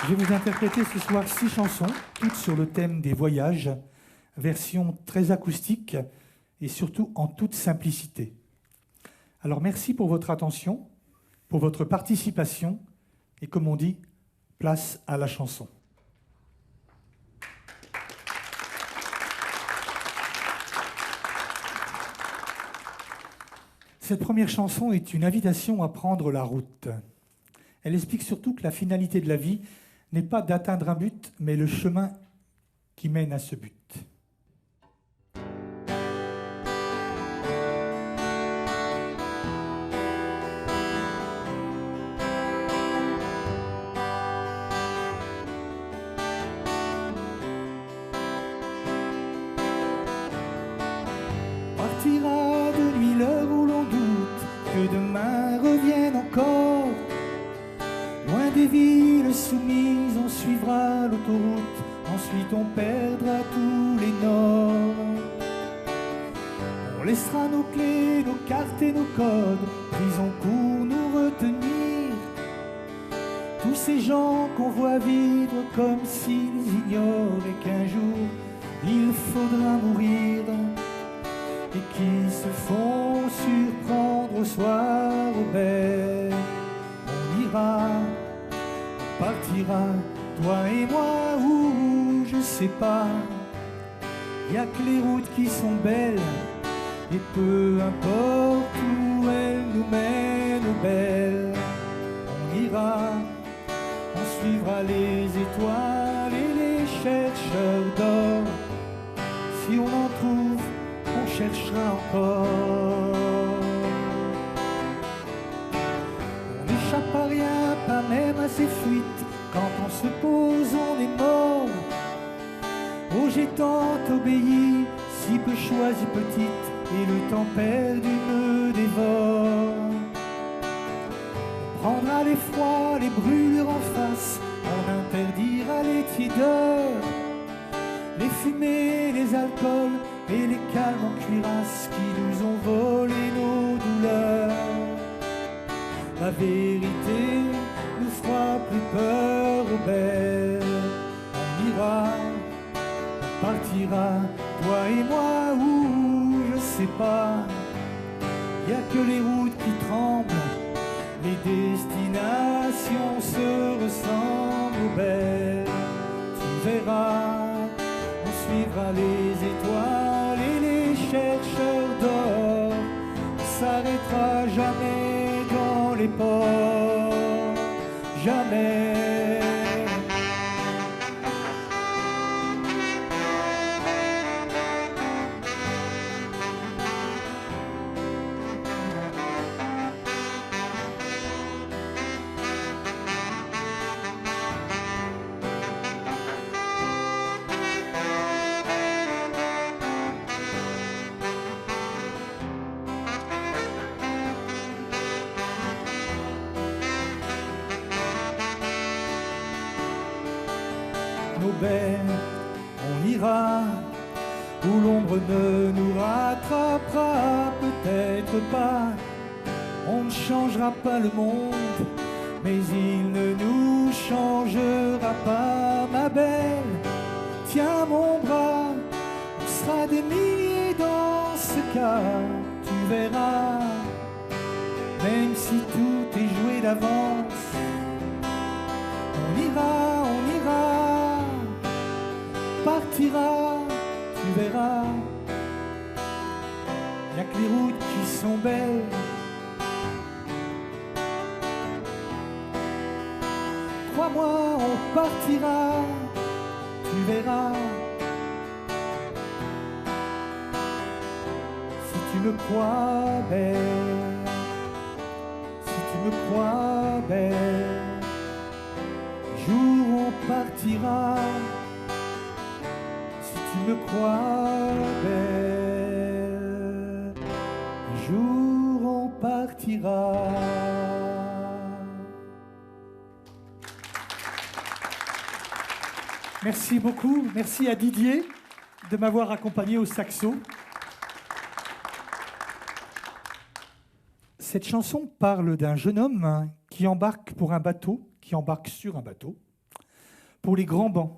Je vais vous interpréter ce soir 6 chansons, toutes sur le thème des voyages, version très acoustique et surtout en toute simplicité. Alors merci pour votre attention, pour votre participation et comme on dit, place à la chanson. Cette première chanson est une invitation à prendre la route. Elle explique surtout que la finalité de la vie n'est pas d'atteindre un but, mais le chemin qui mène à ce but. Partira de nuit l'heure où l'on doute que demain revienne encore. Loin des villes soumises, on suivra l'autoroute, ensuite on perdra tous les nords. On laissera nos clés, nos cartes et nos codes, prison pour nous retenir. Tous ces gens qu'on voit vivre comme s'ils ignoraient qu'un jour il faudra mourir, et qui se font surprendre au soir au bec. On ira, on partira, toi et moi, où je sais pas. Y a que les routes qui sont belles, et peu importe où elles nous mènent aux belles. On ira, on suivra les étoiles et les chercheurs d'or. Si on en trouve, on cherchera encore. On n'échappe à rien, pas même à ses fuites. Quand on se pose, on est mort. Oh, j'ai tant obéi, si peu choisi petite, et le temps perdu me dévore. On prendra les froids, les brûlures en face, on interdira les tiédeurs, les fumées, les alcools et les calmes en cuirasse qui nous ont volé nos douleurs. La vérité nous fera plus peur aux belles. On ira, on partira, toi et moi, où je sais pas. Y a que les routes qui tremblent, les destinations se ressemblent aux belles. Tu verras, on suivra les étoiles et les chercheurs d'or. On s'arrêtera jamais dans les ports, jamais. Nos belles, on ira où l'ombre ne nous rattrapera peut-être pas. On ne changera pas le monde, mais il ne nous changera pas, ma belle. Tiens mon bras, on sera des milliers dans ce cas, tu verras. Même si tout est joué d'avance, on ira, partira, tu verras. Y'a que les routes qui sont belles. Crois-moi, on partira, tu verras. Si tu me crois belle, si tu me crois belle, jour on partira. Tu me crois belle, jour on partira. Merci beaucoup, merci à Didier de m'avoir accompagné au saxo. Cette chanson parle d'un jeune homme qui embarque pour un bateau, qui embarque sur un bateau, pour les grands bancs.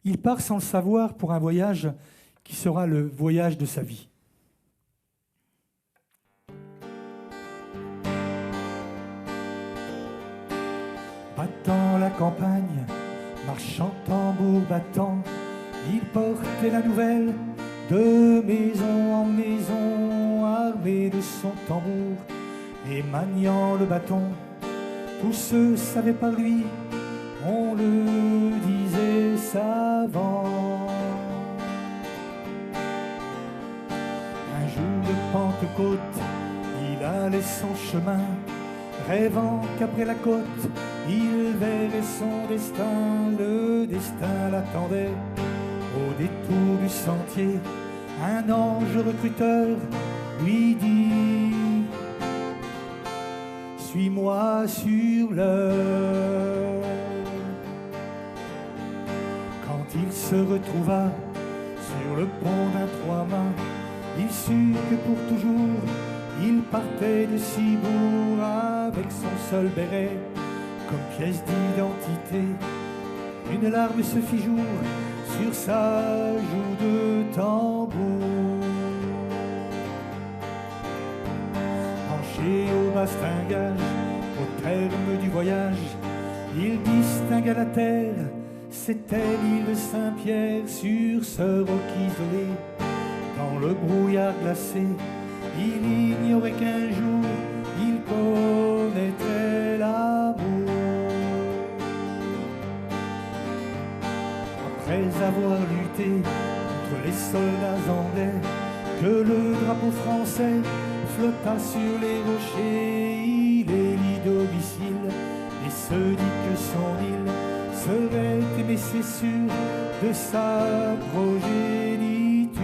Il part sans le savoir pour un voyage qui sera le voyage de sa vie. Battant la campagne, marchant tambour battant, il portait la nouvelle de maison en maison, armé de son tambour et maniant le bâton. Tous ceux savaient par lui, on le disait savant. Un jour de Pentecôte, il allait son chemin, rêvant qu'après la côte, il verrait son destin. Le destin l'attendait au détour du sentier. Un ange recruteur lui dit: suis-moi sur l'heure. Quand il se retrouva sur le pont d'un trois-mâts, il sut que pour toujours il partait de Cibourg avec son seul béret comme pièce d'identité. Une larme se fit jour sur sa joue de tambour. Penché au bastingage, au terme du voyage, il distingua la terre, c'était l'île Saint-Pierre. Sur ce roc isolé, dans le brouillard glacé, il ignorait qu'un jour il connaîtrait l'amour. Après avoir lutté contre les soldats anglais, que le drapeau français flotta sur les rochers, il élit domicile et se dit que son île serait aimée, c'est sûr, de sa progéniture.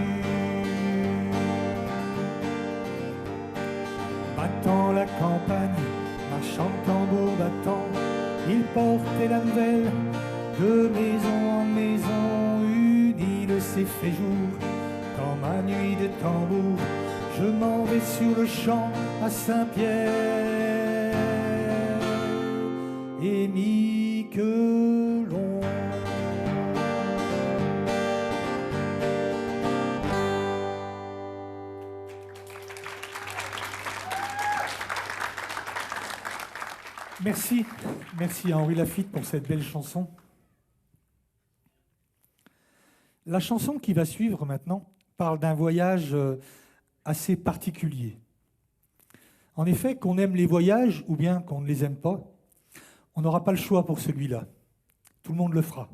Battant la campagne, marchant tambour battant, il portait la nouvelle de maison en maison. Une île s'est fait jour dans ma nuit de tambour. Je m'en vais sur le champ à Saint-Pierre et Miquelon. Merci, merci à Henri Laffitte pour cette belle chanson. La chanson qui va suivre maintenant parle d'un voyage assez particulier. En effet, qu'on aime les voyages ou bien qu'on ne les aime pas, on n'aura pas le choix pour celui-là. Tout le monde le fera,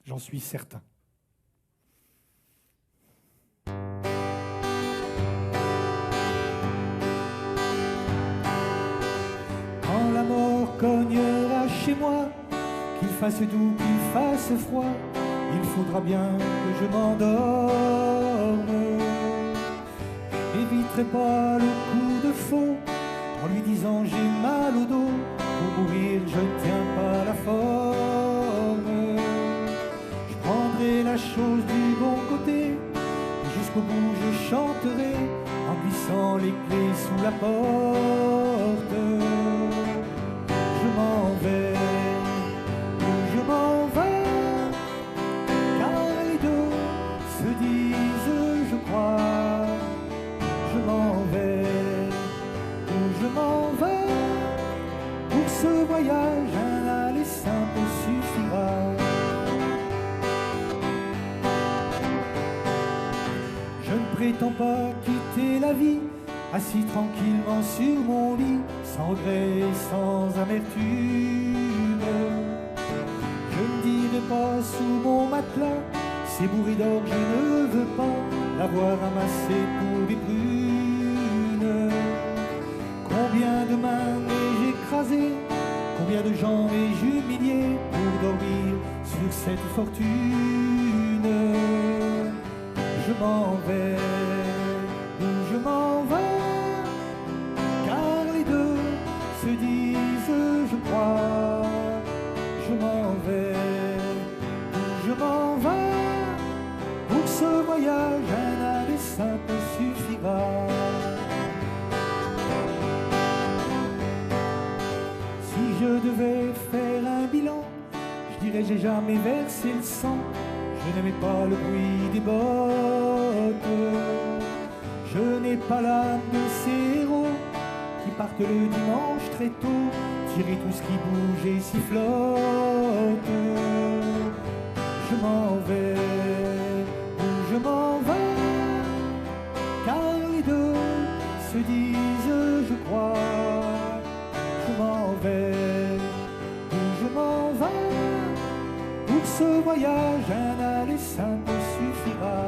j'en suis certain. Quand la mort cognera chez moi, qu'il fasse doux, qu'il fasse froid, il faudra bien que je m'endorme. Je n'éviterai pas le coup de faux en lui disant j'ai mal au dos. Pour mourir, je ne tiens pas la forme. Je prendrai la chose du bon côté et jusqu'au bout je chanterai en glissant les clés sous la porte. Je m'en vais, je m'en vais, car les deux se disent je crois. Je m'en vais, je m'en vais, pour ce voyage un aller simple suffira. Je ne prétends pas quitter la vie assis tranquillement sur mon lit, sans regret et sans amertume. Je ne dirai pas sous mon matelas, c'est bourré d'or, je ne veux pas l'avoir amassé pour des prunes. Combien de mains ai-je écrasées, combien de gens ai-je humiliés pour dormir sur cette fortune. Je m'en vais, je m'en vais, car les deux se disent je crois. Je m'en vais, je m'en vais, pour ce voyage un aller simple suffira. Si je devais faire jamais versé le sang. Je n'aimais pas le bruit des bottes. Je n'ai pas l'âme de ces héros qui partent le dimanche très tôt, tirer tout ce qui bouge et sifflote. Je m'en vais, où je m'en vais, car les deux se disent je crois. Je m'en vais, où je m'en vais, pour ce voyage un aller simple suffira.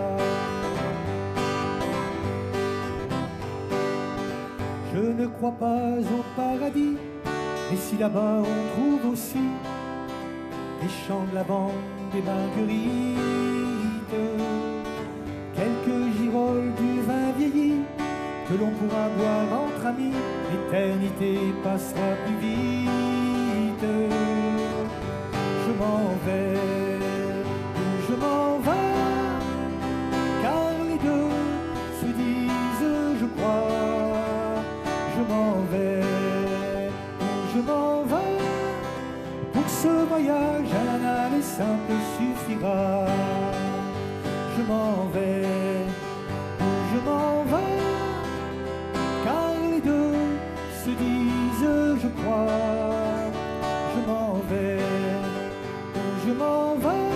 Je ne crois pas au paradis, mais si là-bas on trouve aussi des champs de lavande, des marguerites, quelques girolles du vin vieilli que l'on pourra boire entre amis, l'éternité passera plus vite. Je m'en vais, où je m'en vais, car les deux se disent je crois. Je m'en vais, où je m'en vais, pour ce voyage un aller simple suffira. Je m'en vais, où je m'en vais, car les deux se disent je crois. Je m'en vais, où je m'en vais,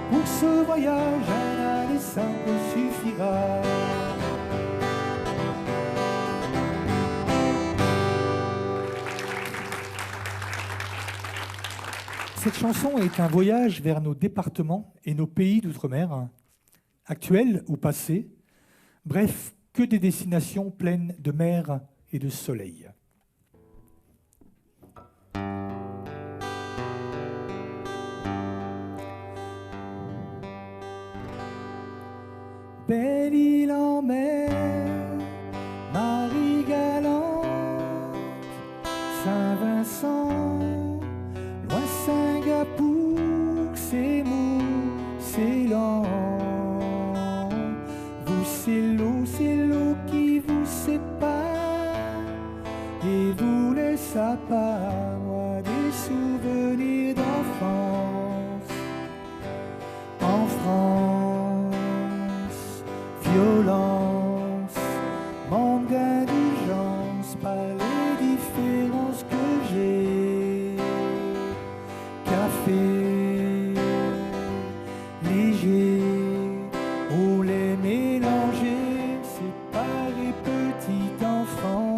pour ce voyage un aller simple suffira. Cette chanson est un voyage vers nos départements et nos pays d'outre-mer, actuels ou passés, bref, que des destinations pleines de mer et de soleil. Belle île en mer, Marie galante, Saint-Vincent, loin Singapour, c'est mou, c'est lent. Vous, c'est l'eau qui vous sépare et vous laisse à part, moi, des souvenirs d'enfance. En France, violence, manque d'indulgence par les différences que j'ai. Café léger, au lait mélangé, séparé petit enfant.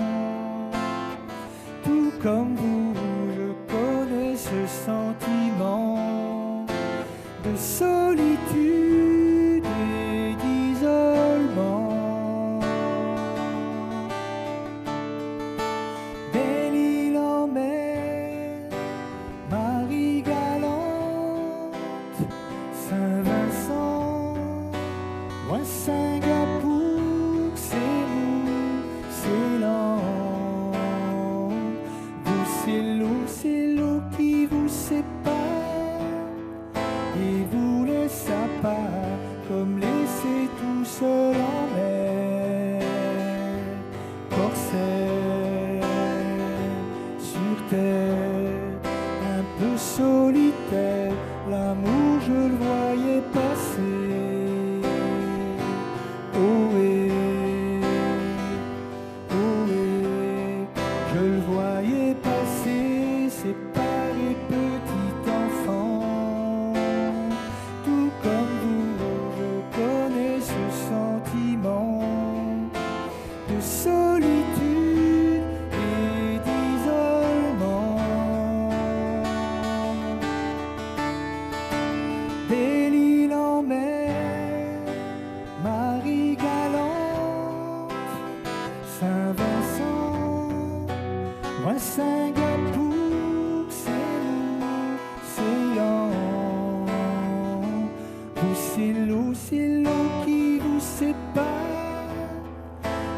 Tout comme vous, je connais ce sentiment de solitude et d'isolement. Belle île en mer, Marie galante, Saint-Vincent, loin Singapour, c'est mou, c'est lent. Vous, c'est l'eau qui vous sépare et vous laisse à part, comme laissé tout seul en mer. Corsaire sur terre, un peu solitaire, l'amour je le voyais passer. Ohé, ohé, je le voyais passer, séparé petit enfant. Tout comme vous, je connais ce sentiment de solitude et d'isolement. Belle île en mer, Marie galante, Saint-Vincent, loin Singapour, c'est mou, c'est lent. Vous, c'est l'eau qui vous sépare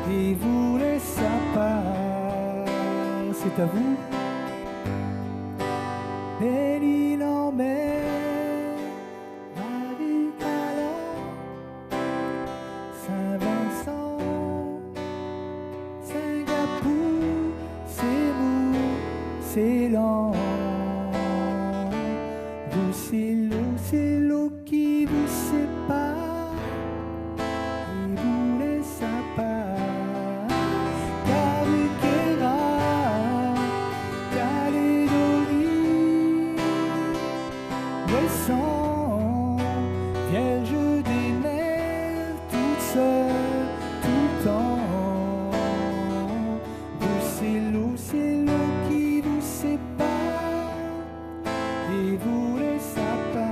et vous laisse à part. C'est à vous. Belle île en mer, Marie galante, Saint-Vincent, Singapour, c'est mou, c'est lent. Vous, c'est l'eau qui vous sépare et vous laisse à part. Caruquera, Calédonie, Ouessant, vierge des mers, toute seule, tout le temps. C'est l'eau qui vous sépare et vous laisse à part.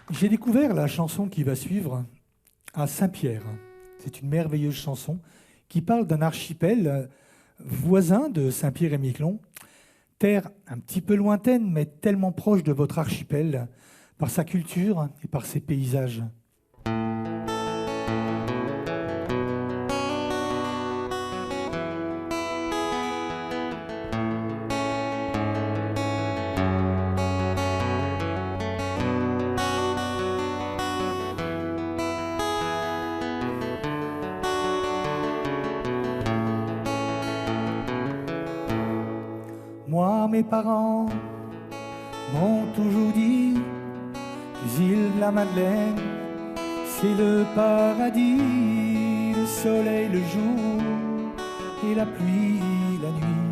J'ai découvert la chanson qui va suivre à Saint-Pierre. C'est une merveilleuse chanson qui parle d'un archipel voisin de Saint-Pierre-et-Miquelon, terre un petit peu lointaine, mais tellement proche de votre archipel, par sa culture et par ses paysages. Moi, mes parents m'ont toujours dit que les îles de la Madeleine, c'est le paradis, le soleil le jour et la pluie la nuit.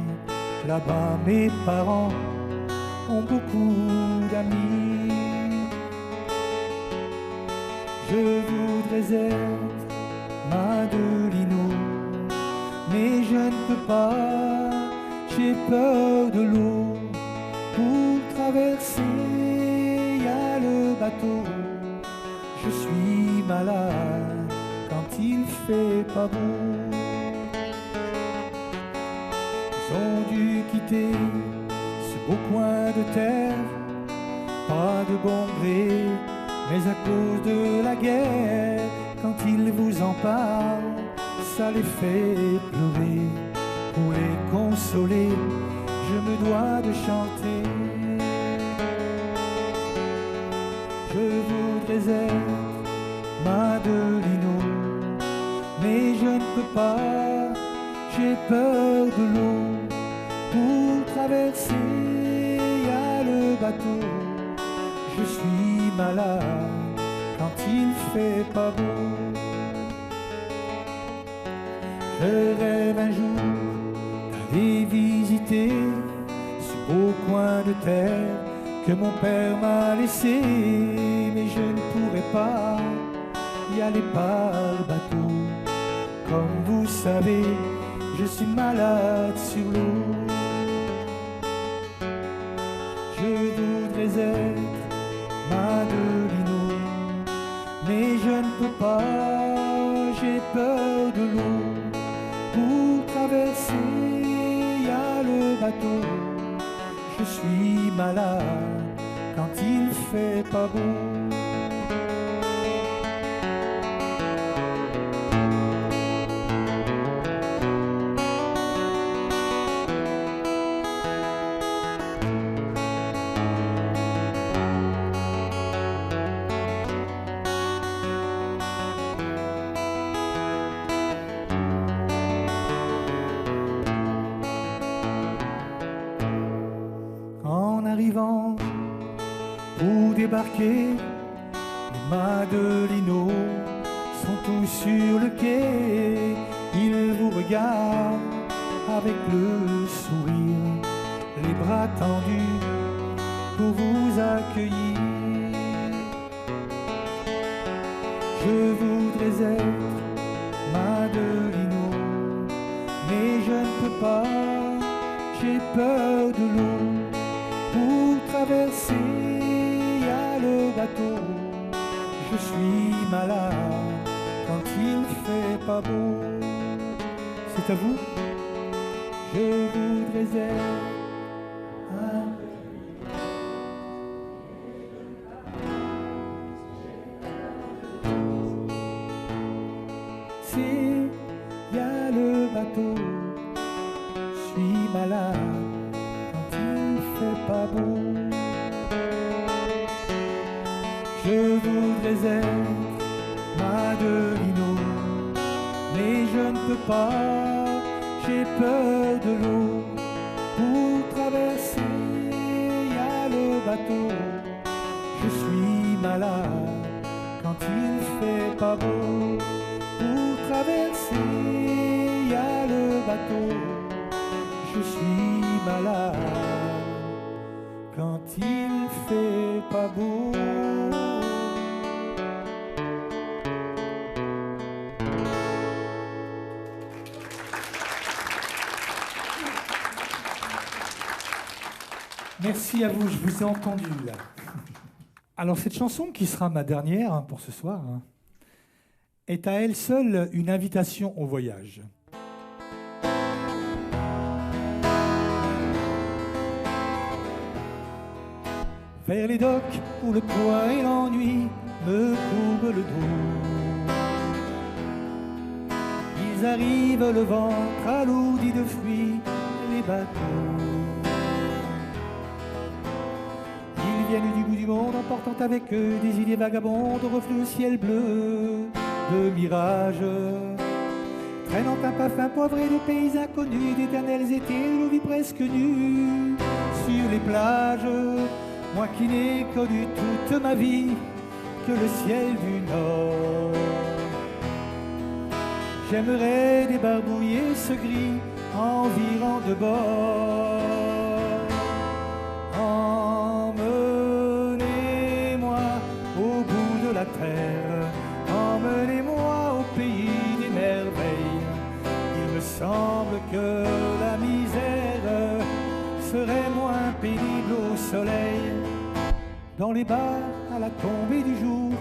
Là-bas, mes parents ont beaucoup d'amis. Je voudrais être Madelino, mais je ne peux pas. J'ai peur de l'eau, pour traverser, y a le bateau. Je suis malade quand il fait pas beau. Ils ont dû quitter ce beau coin de terre, pas de bon gré, mais à cause de la guerre. Quand ils vous en parlent, ça les fait pleurer. Pour les consoler, je me dois de chanter. Je voudrais être Madelino, mais je ne peux pas, j'ai peur de l'eau. Pour traverser, y a le bateau. Je suis malade quand il fait pas beau. Je rêve un jour d'aller visiter ce beau coin de terre que mon père m'a laissé, mais je ne pourrai pas y aller par bateau. Comme vous savez, je suis malade sur l'eau. Je voudrais être Madelino, mais je ne peux pas, j'ai peur de l'eau. Pour traverser, y a le bateau. Je suis malade quand il fait pas beau. Pour débarquer, les Madelinos sont tous sur le quai. Ils vous regardent avec le sourire, les bras tendus pour vous accueillir. Je voudrais être Madelino, mais je ne peux pas, j'ai peur de l'eau. Pour traverser, y a le bateau. Je suis malade quand il fait pas beau. C'est à vous. Je voudrais être c'est, y a le bateau. Je suis malade quand il fait pas beau. beau. Je voudrais être Madelino, mais je ne peux pas, j'ai peur de l'eau. Pour traverser, y a le bateau. Je suis malade quand il fait pas beau. Pour traverser, y a le bateau. Je suis malade quand il fait pas beau. Merci à vous, je vous ai entendu là. Alors cette chanson, qui sera ma dernière pour ce soir, est à elle seule une invitation au voyage. Vers les docks où le poids et l'ennui me courbent le dos. Ils arrivent le ventre alourdi de fruits, les bateaux. Ils viennent du bout du monde emportant avec eux des idées vagabondes, reflets au ciel bleu de mirages, traînant un parfum poivré de pays inconnus, d'éternels étés où l'on vit presque nue sur les plages. Moi qui n'ai connu toute ma vie que le ciel du Nord, j'aimerais débarbouiller ce gris environ de bord. Emmenez-moi au bout de la terre, emmenez-moi au pays des merveilles. Il me semble que la misère serait moins pénible au soleil, dans les bars à la tombée du jour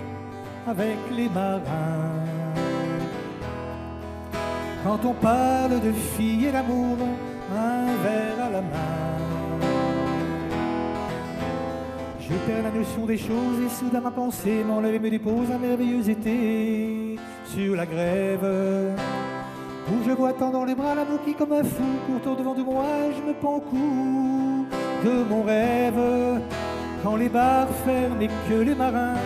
avec les marins. Quand on parle de filles et d'amour, un verre à la main. Je perds la notion des choses et soudain ma pensée m'enlève et me dépose un merveilleux été sur la grève, où je vois tant dans les bras l'amour qui comme un fou court au devant de moi et je me pends au cou de mon rêve. Quand les bars ferment et que les marins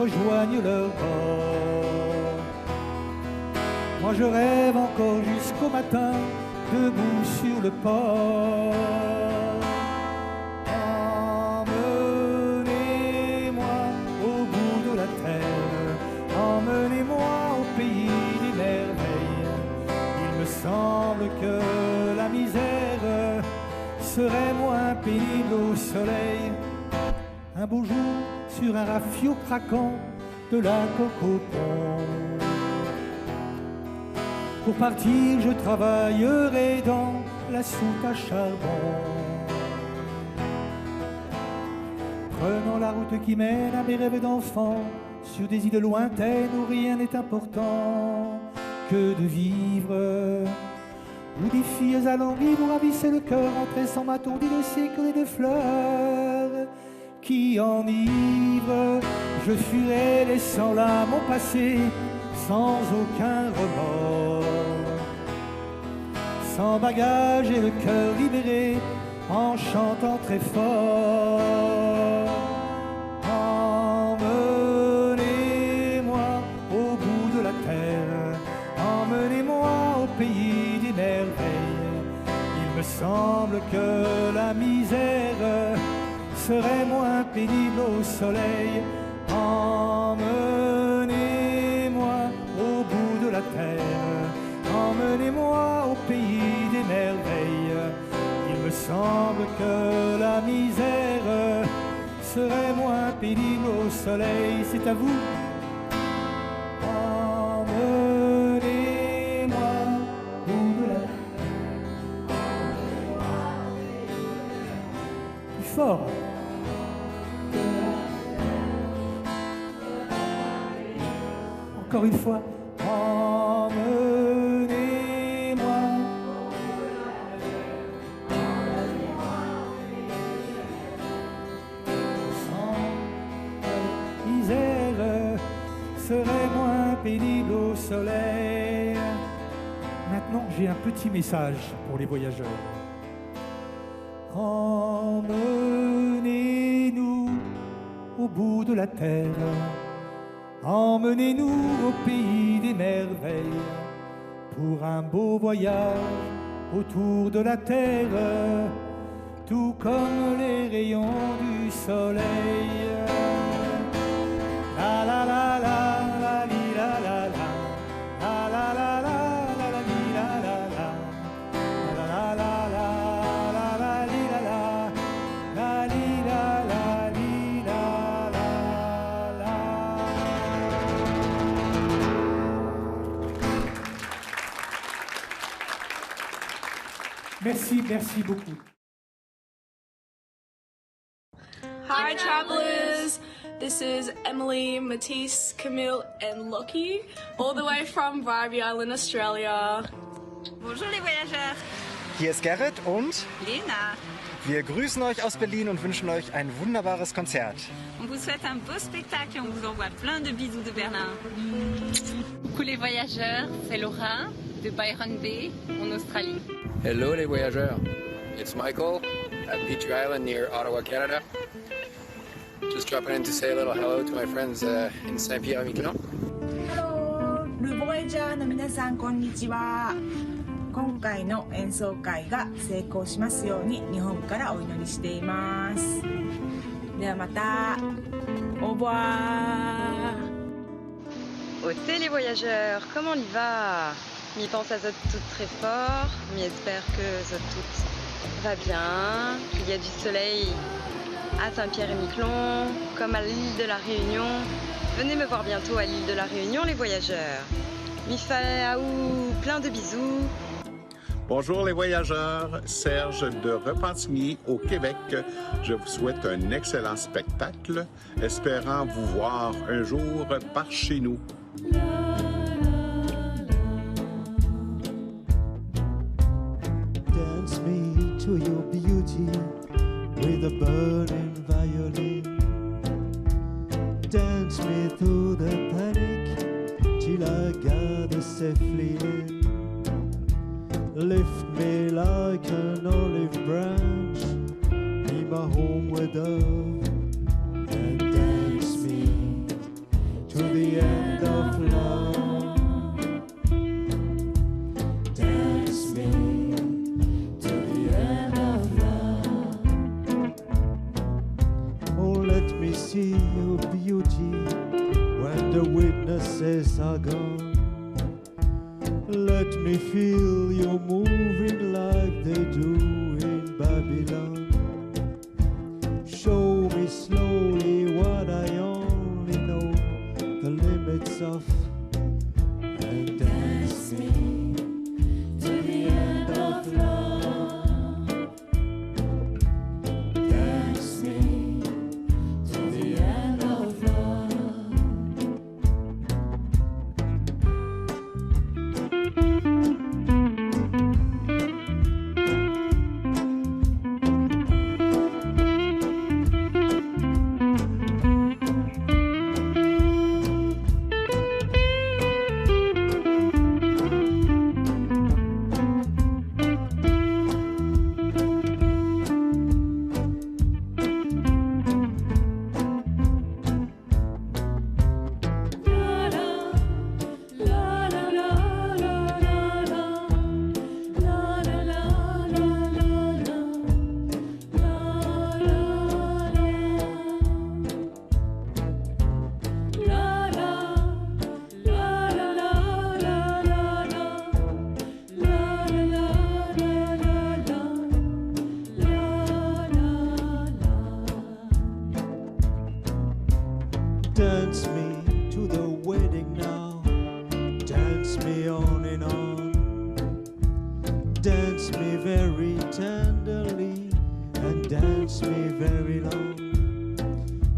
rejoignent leur bord, moi je rêve encore jusqu'au matin, debout sur le port. Emmenez-moi au bout de la terre, emmenez-moi au pays des merveilles. Il me semble que la misère serait moins pénible au soleil. Un beau jour, sur un rafio craquant de la Cocopon. Pour partir, je travaillerai dans la soute à charbon, prenant la route qui mène à mes rêves d'enfant, sur des îles lointaines où rien n'est important que de vivre, où des filles alanguies vous ravissaient le cœur en tressant ma tombe de siècles et de fleurs qui enivrent. Je fuirai laissant là mon passé sans aucun remords, sans bagage et le cœur libéré, en chantant très fort. Emmenez-moi au bout de la terre, emmenez-moi au pays des merveilles. Il me semble que la misère serait moins pénible au soleil. Emmenez-moi au bout de la terre, emmenez-moi au pays des merveilles. Il me semble que la misère serait moins pénible au soleil. C'est à vous. Emmenez-moi au bout de la terre. Plus fort. Encore une fois, emmenez-moi. Sans misère serait moins pénible au soleil. Maintenant, j'ai un petit message pour les voyageurs. Emmenez-moi bout de la terre. Emmenez-nous au pays des merveilles pour un beau voyage autour de la terre, tout comme les rayons du soleil. La la la la la li la la la la la la la la la li la la la la la la la la la li la la la li la la li la la la. Merci beaucoup. Hi travellers, this is Emily, Matisse, Camille and Lockie, all the way from Bribie Island, Australia. Bonjour les voyageurs. Hier ist Gerrit und Lena. wir grüßen euch aus Berlin und wünschen euch ein wunderbares Konzert. On vous souhaite un beau spectacle et on vous envoie plein de bisous de Berlin. Coucou les voyageurs, c'est Laura de Byron Bay en Australie. Hello les voyageurs, it's Michael at Petrie Island near Ottawa, Canada. Just dropping in to say a little hello to my friends in Saint-Pierre-et-Miquelon. Hello, ルボイジャーの皆さんこんにちは。今回の演奏会が成功しますように日本からお祈りしています。ではまた。Au revoir. Ôtez les voyageurs, comment on y va? M'y pense à Zot Tout très fort, m'y espère que Zot Tout va bien, qu'il y a du soleil à Saint-Pierre-et-Miquelon, comme à l'île de la Réunion. Venez me voir bientôt à l'île de la Réunion, les voyageurs. Mifaou, plein de bisous. Bonjour les voyageurs, Serge de Repentigny au Québec. Je vous souhaite un excellent spectacle, espérant vous voir un jour par chez nous. Dance me to your beauty with a burning violin. Dance me through the panic till I gather safely in. Lift me like an olive branch, be my homeward dove, and dance me to the end of love. Dance me to the end of love. Oh, let me see your beauty when the witnesses are gone. Let me feel you moving like they do in Babylon. Show me slowly what I only know the limits of, and dance me to the end of love. Dance me to the end of love. Dance me to the wedding now. Dance me on and on. Dance me very tenderly and dance me very long.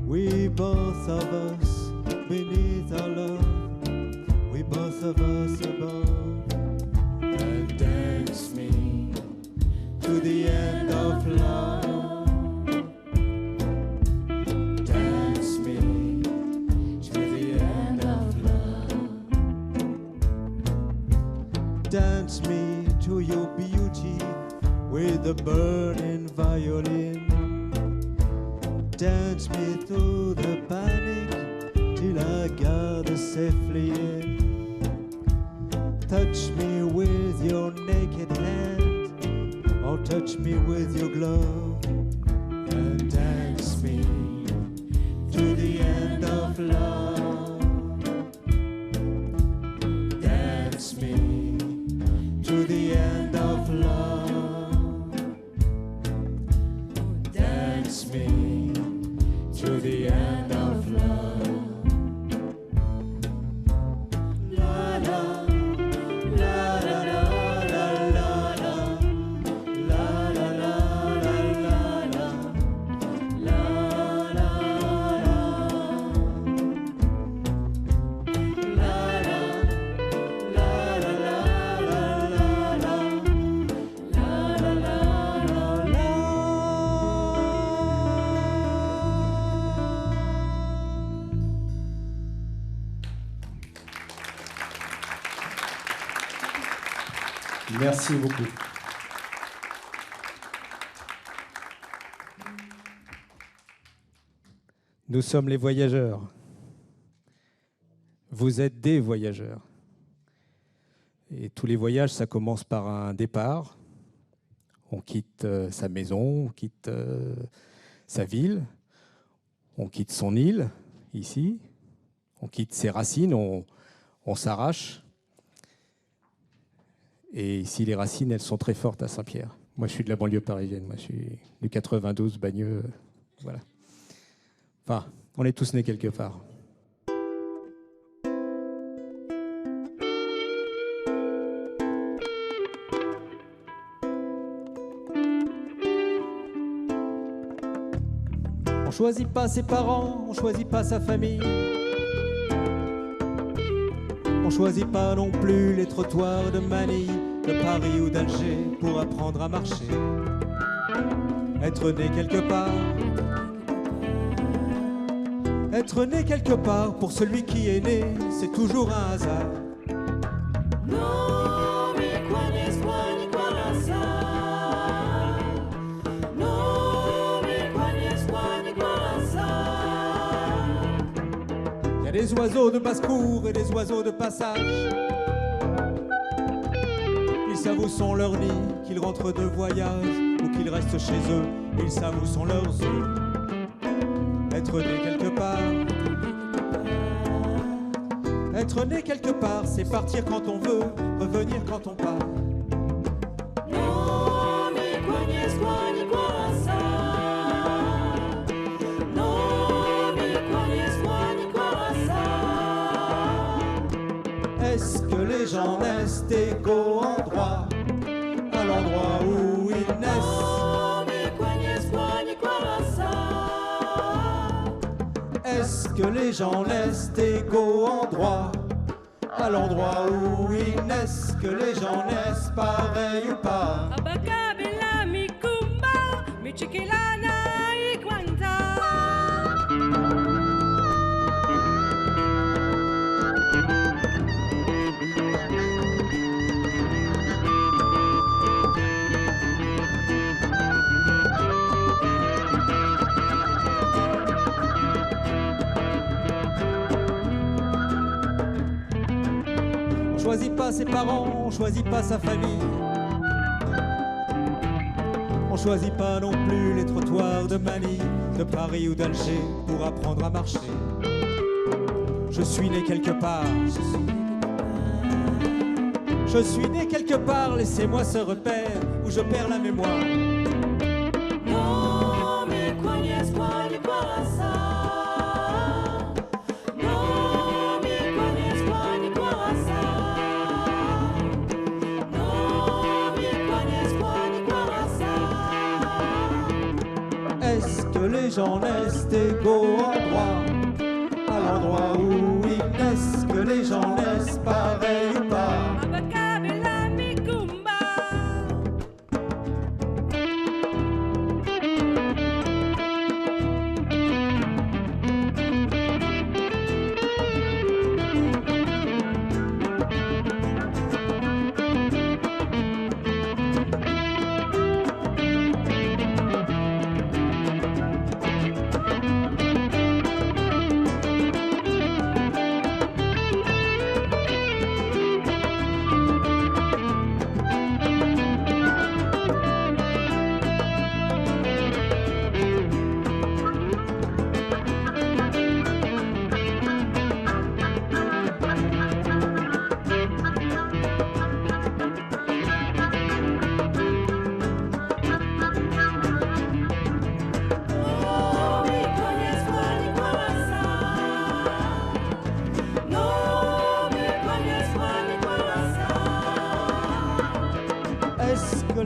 We both of us beneath our love, we both of us above. And dance me to the end of love. Dance me to the end of love. Dance me to your beauty with the burning violin. Dance me through the panic till I gather safely in. Touch me with your naked hand, or touch me with your glove, and dance me to the end of love. Dance me to the end of love. Dance me to the end of love. La la. Merci beaucoup. Nous sommes les voyageurs. Vous êtes des voyageurs. Et tous les voyages, ça commence par un départ. On quitte sa maison, on quitte sa ville, on quitte son île, ici. On quitte ses racines, on s'arrache. Et ici, les racines, elles sont très fortes à Saint-Pierre. Moi, je suis de la banlieue parisienne. Moi, je suis du 92, Bagneux. Voilà. Enfin, on est tous nés quelque part. On choisit pas ses parents, on choisit pas sa famille. On choisit pas non plus les trottoirs de Manille, de Paris ou d'Alger pour apprendre à marcher. Être né quelque part. Être né quelque part, pour celui qui est né, c'est toujours un hasard. Il y a des oiseaux de basse-cour et des oiseaux de passage. Ils savent où sont leurs nids, qu'ils rentrent de voyage ou qu'ils restent chez eux. Ils savent où sont leurs œufs. Être né quelque part. Être né quelque part, c'est partir quand on veut, revenir quand on part. Est-ce que les gens naissent égaux en droit, à l'endroit où ils naissent? Est-ce que les gens naissent égaux en droit, à l'endroit où ils naissent? Que les gens naissent pareil ou pas? On choisit pas ses parents, on choisit pas sa famille. On choisit pas non plus les trottoirs de Manille, de Paris ou d'Alger pour apprendre à marcher. Je suis né quelque part. Je suis né quelque part, laissez-moi ce repère où je perds la mémoire. Est-ce que les gens naissent égaux en droit, à l'endroit où ils naissent? Que les gens naissent pareil ou pas?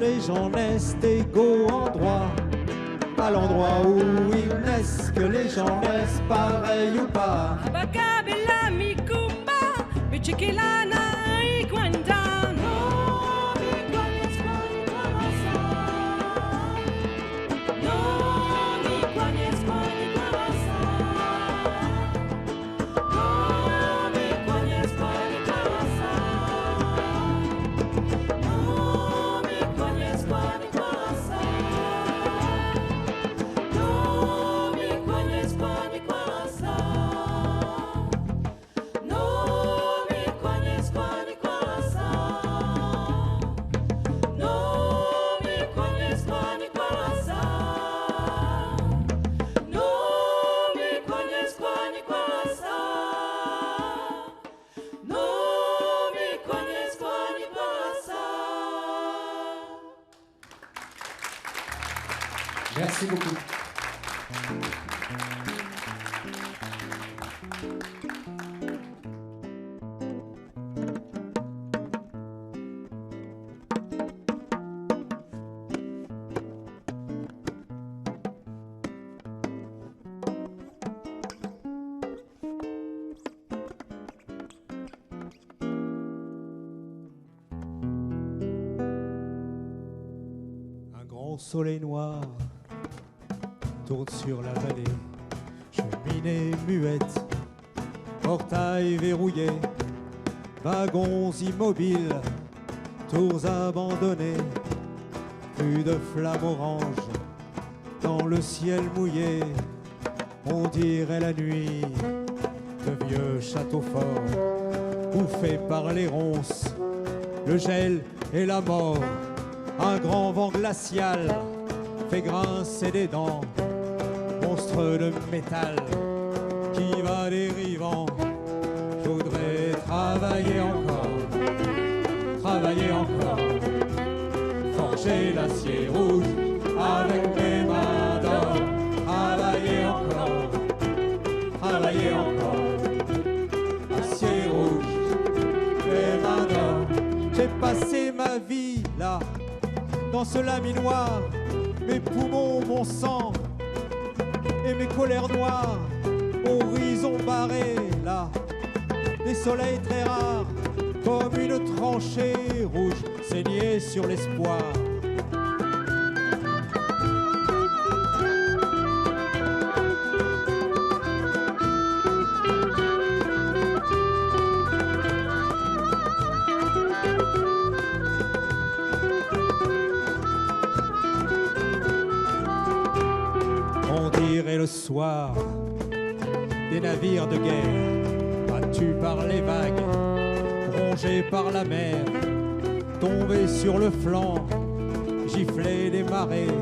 les gens naissent égaux en droit. À l'endroit où ils naissent, que les gens naissent pareils ou pas. Abakabela mikumba, michikilana ikwanda. No, mikwanyes kwani kwamasa. No, mikwanyes kwani kwamasa. No, mikwanyes kwani kwamasa. No, mikwanyes kwani kwamasa. No, mikwanyes kwani kwamasa. No, mikwanyes kwani kwamasa. No, mikwanyes kwani kwamasa. No, mikwanyes kwani kwamasa. No, mikwanyes kwani kwamasa. Merci beaucoup. Un grand soleil noir tourne sur la vallée, cheminée muette, portail verrouillé, wagons immobiles, tours abandonnées, plus de flammes oranges dans le ciel mouillé. On dirait la nuit de vieux châteaux forts, bouffés par les ronces, le gel et la mort. Un grand vent glacial fait grincer des dents, monstre de métal qui va dérivant. Je voudrais travailler encore, forger l'acier rouge avec mes mains d'or. Travailler encore, acier rouge, mes mains d'or. J'ai passé ma vie là, dans ce laminoir, mes poumons, mon sang et mes colères noires, horizon barré là, des soleils très rares, comme une tranchée rouge saignée sur l'espoir. On dirait le soir des navires de guerre, battus par les vagues, rongés par la mer, tombés sur le flanc, giflés des marées,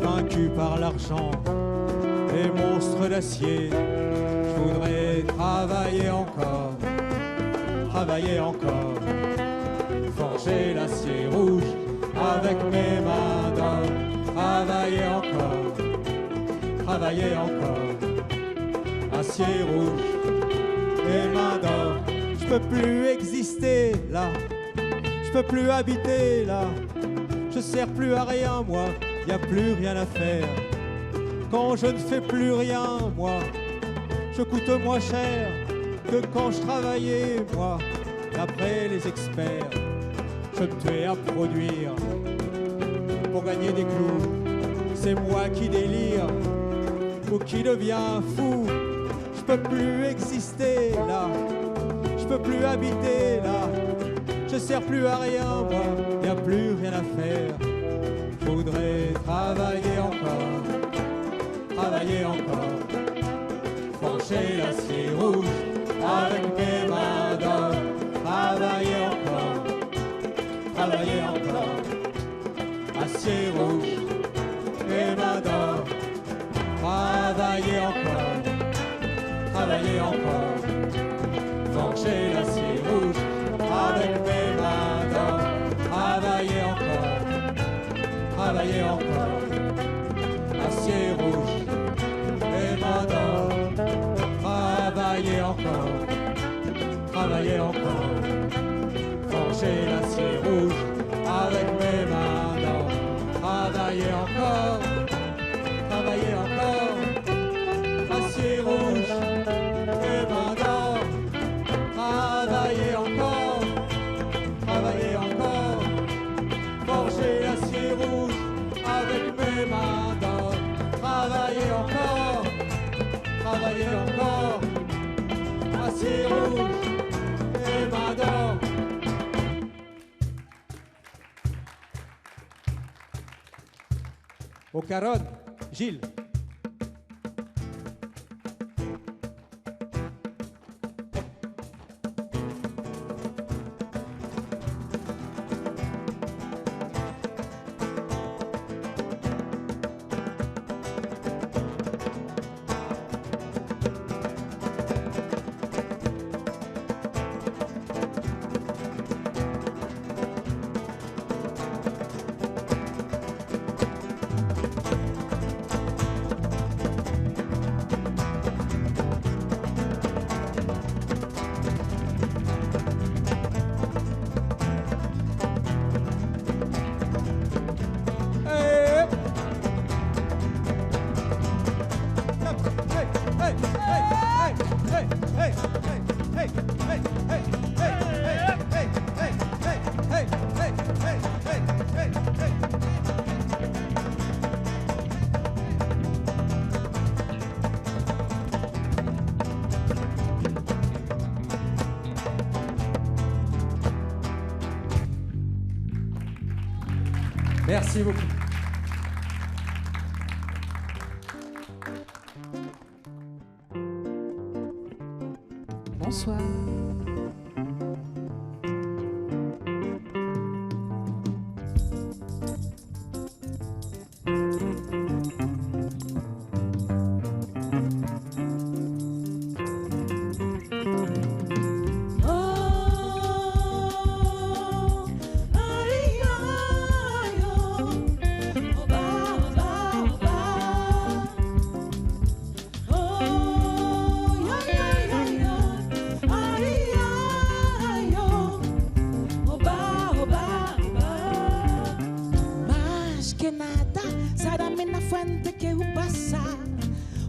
vaincus par l'argent, les monstres d'acier. Je voudrais travailler encore, forger l'acier rouge avec mes mains d'or. Travailler encore, acier rouge, mes mains d'or. Je peux plus exister là, je peux plus habiter là, je sers plus à rien moi, y a plus rien à faire. Quand je ne fais plus rien moi, je coûte moins cher que quand je travaillais moi. D'après les experts, je me tuais à produire pour gagner des clous. C'est moi qui délire ou qui devient fou. Je peux plus exister là, je peux plus habiter là, je sers plus à rien moi, y a plus rien à faire. Je voudrais travailler encore, forger l'acier rouge avec mes mains d'or. Travailler encore, acier rouge, mes mains d'or. Travailler encore, forger l'acier rouge avec mes mains d'or. Travailler encore, acier rouge, mes mains d'or. Travailler encore, forger l'acier rouge avec mes mains. c'est rouge, et m'adore. Au Caronne, Gilles. Merci beaucoup. Bonsoir.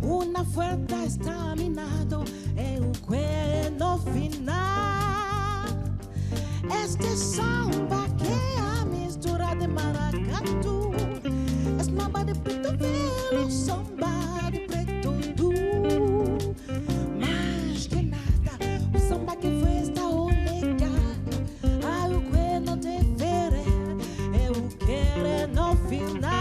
Una fuerza estaminado e un cuerno final. Este samba que a mistura de maracatu es mamba de preto velo, samba de preto du. Mais que nada, o samba que foi esta o legal. Ai, o cuerno de fere e o querendo final.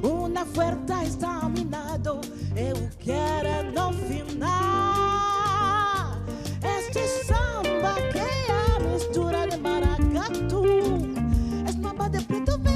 Una fuerza estaminado eu quero no final. Este samba que é a mistura de maracatu, es mamba de preto velho.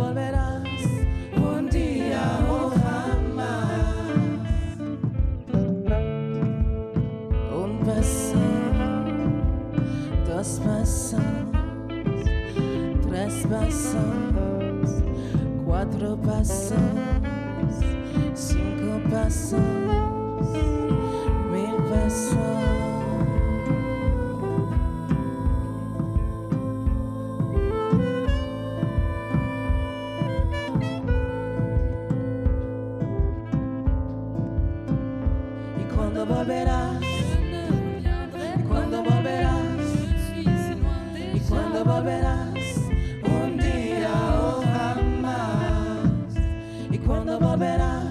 volverás un día o jamás. Un paso, dos pasos, tres pasos, cuatro pasos, cinco pasos, 1000 pasos. Volverás, y cuando volverás, y cuando volverás, un día o jamás, y cuando volverás,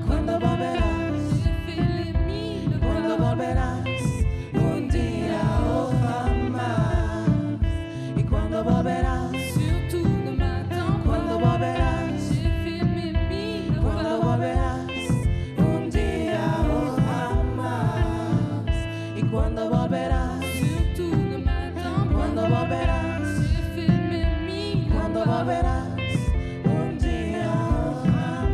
cuando volverás, cuando volverás, un día o jamás, y cuando volverás, cuando volverás, cuando volverás. Cuando volverás, cuando volverás, cuando volverás, un día o jamás.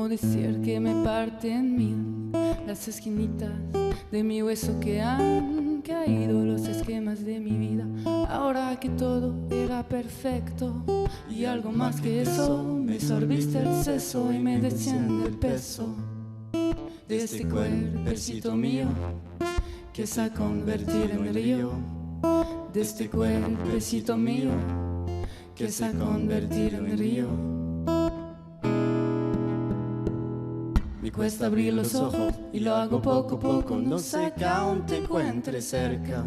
Decir que me parten mil las esquinitas de mi hueso que han caído los esquemas de mi vida. Ahora que todo era perfecto y algo más que eso, me sorbiste el seso y me desciende el peso de este cuerpecito mío que se ha convertido en río, de este cuerpecito mío que se ha convertido en río. Me cuesta abrir los ojos y lo hago poco a poco, no sé que aún te encuentre cerca.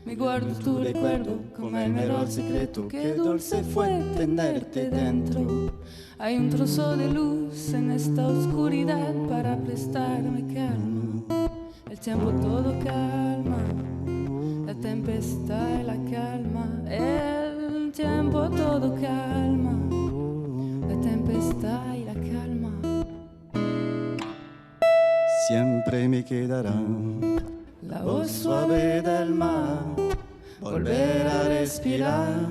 Me guardo tu recuerdo como el mero secreto, que dulce fue tenerte dentro. Hay un trozo de luz en esta oscuridad para prestarme calma. El tiempo todo calma, la tempestad y la calma. El tiempo todo calma, la tempestad y la calma. Siempre me quedará la voz suave del mar, volver a respirar,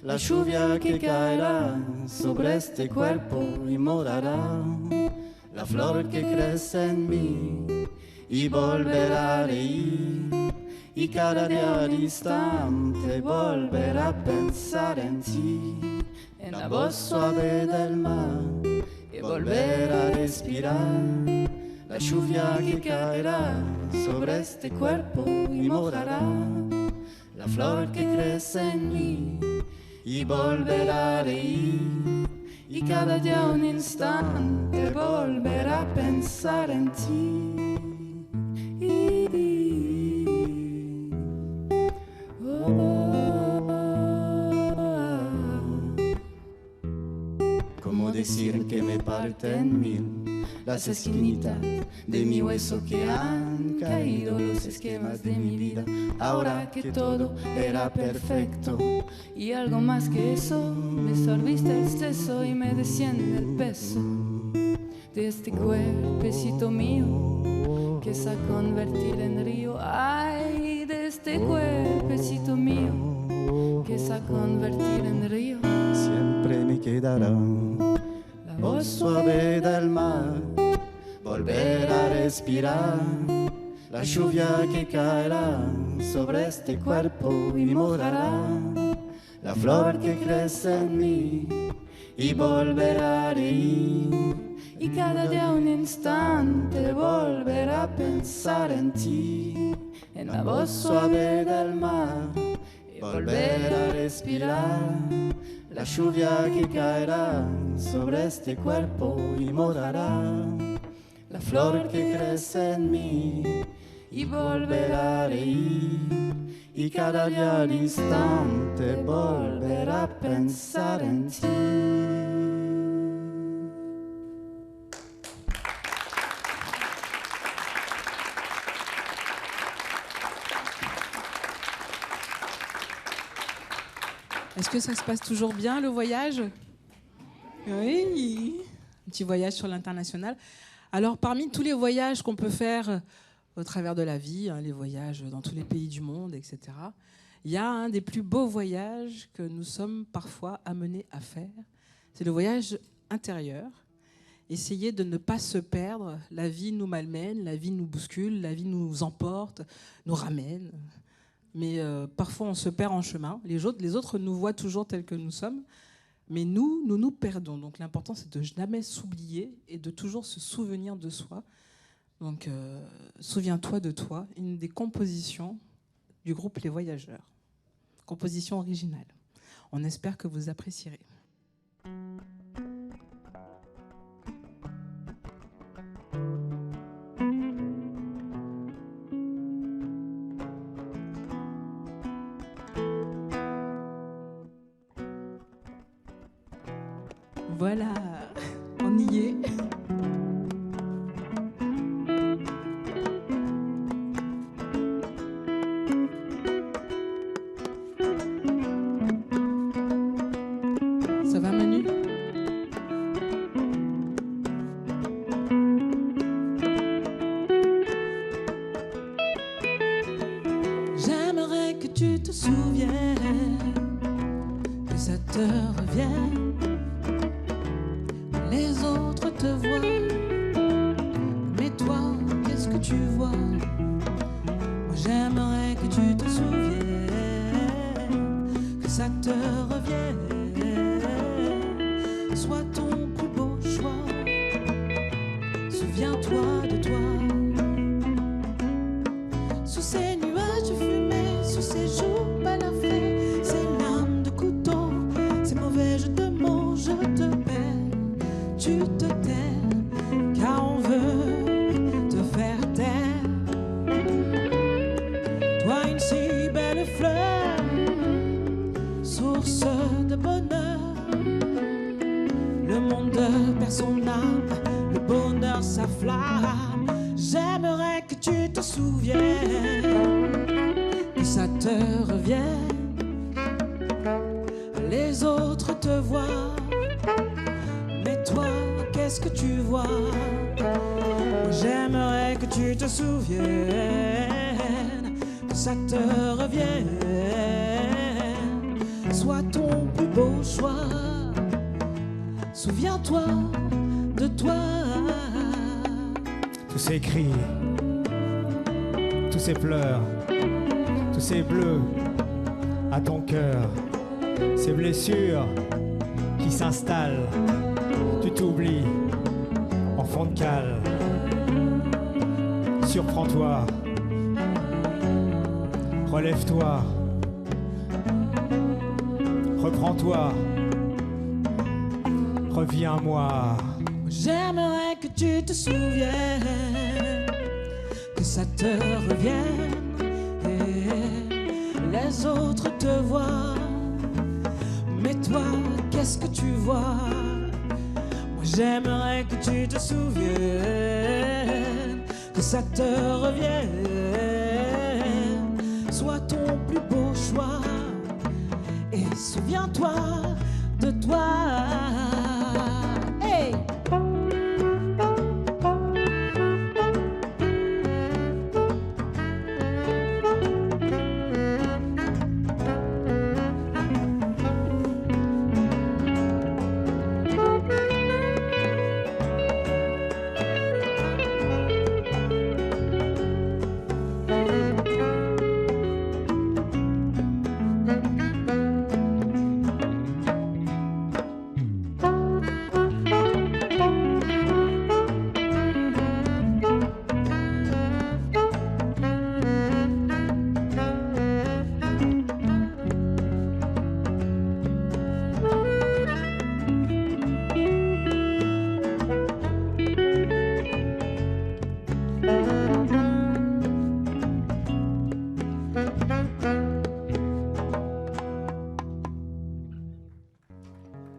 la lluvia que caerá sobre este cuerpo y morará, la flor que crece en mí y volverá a reír, y cada día al instante volver a pensar en ti, en la voz suave del mar y volver a respirar. La lluvia que caerá sobre este cuerpo y mojará la flor que crece en mí y volverá a reír, y cada día un instante volverá a pensar en ti. como decir que me parten mil las esquinitas de mi hueso que han caído los esquemas de mi vida. Ahora que todo era perfecto Y algo más que eso, me sorbiste el seso y me desciende el peso de este cuerpecito mío que se ha convertido en río. Ay, de este cuerpecito mío que se ha convertido en río. Siempre me quedará la voz suave del mar, volver a respirar la lluvia que caerá sobre este cuerpo y mojará la flor que crece en mí y volverá a reír. Y cada día un instante volver a pensar en ti, en la voz suave del mar, y volver a respirar la lluvia que caerá sobre este cuerpo y morará la flor que crece en mí y volverá a reír. Y cada día al instante volver a pensar en ti. Est-ce que ça se passe toujours bien, le voyage? Oui, un petit voyage sur l'international. Alors, parmi tous les voyages qu'on peut faire au travers de la vie, les voyages dans tous les pays du monde, etc., il y a un des plus beaux voyages que nous sommes parfois amenés à faire. C'est le voyage intérieur. Essayer de ne pas se perdre. La vie nous malmène, la vie nous bouscule, la vie nous emporte, nous ramène. Mais parfois on se perd en chemin. Les autres nous voient toujours tels que nous sommes, mais nous nous perdons. Donc l'important, c'est de jamais s'oublier et de toujours se souvenir de soi. Donc souviens-toi de toi, une des compositions du groupe Les Voyageurs. Composition originale. On espère que vous apprécierez. Voilà, on y est. Ça va, Manu? J'aimerais que tu te souviennes, que ça te revienne. Les autres te voient, mais toi, qu'est-ce que tu vois? Moi j'aimerais que tu te souviennes, que ça te revienne. Sois ton plus beau choix, souviens-toi de toi. Sous ces nuages de fumée, sous ces jours balafrés, ces lames de couteau, ces mauvais jeux de mots, je te perds. Tu te tais, car on veut te faire taire. Toi, une si belle fleur, source de bonheur. Le monde perd son âme, le bonheur s'afflamme. J'aimerais que tu te souviennes, que ça te revienne. Les autres te voient, mais toi, qu'est-ce que tu vois? Moi, j'aimerais que tu te souviennes, que ça te revienne. Sois ton plus beau choix, souviens-toi de toi. Tous ces cris, tous ces pleurs, tous ces bleus à ton cœur, ces blessures qui s'installent. Tu t'oublies en fond de cale. Surprends-toi, relève-toi, reprends-toi, reviens-moi. J'aimerais que tu te souviennes, que ça te revienne. Et les autres te voient, mais toi, qu'est-ce que tu vois? J'aimerais que tu te souviennes, que ça te revienne. Sois ton plus beau choix et souviens-toi de toi. Hey!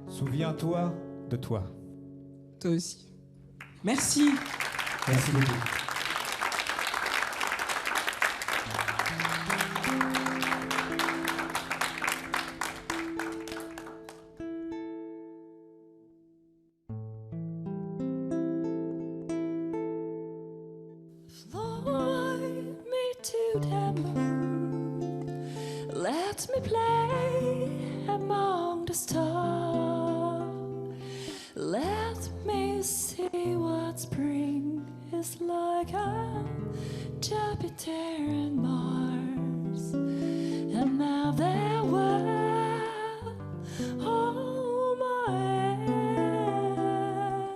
Souviens-toi de toi. Toi aussi. Merci. Merci beaucoup. Fly me to the moon. Let me play among the stars. Let me see what spring is like on Jupiter and Mars. And now there were all my air.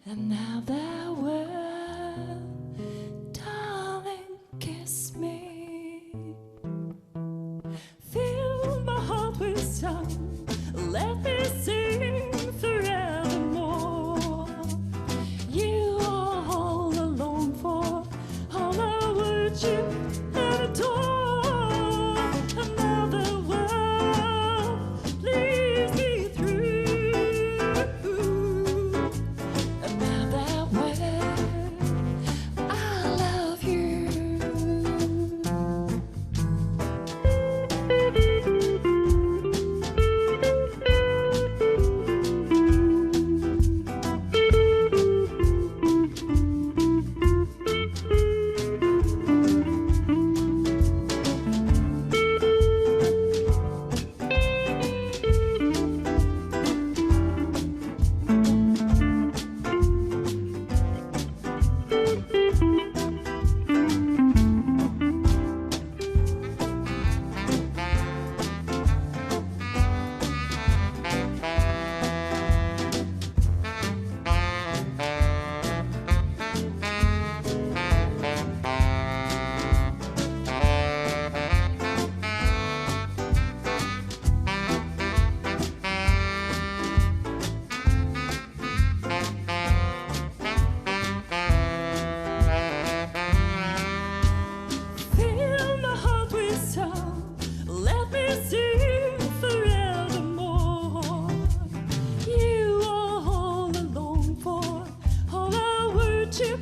And now there were, darling, kiss me. Fill my heart with song. Let me sing forevermore. You are all alone for all I worship and adore. Another world, please be through. Another world, I love you. Fill my heart with song. Let me sing forevermore. You are all alone for all I worship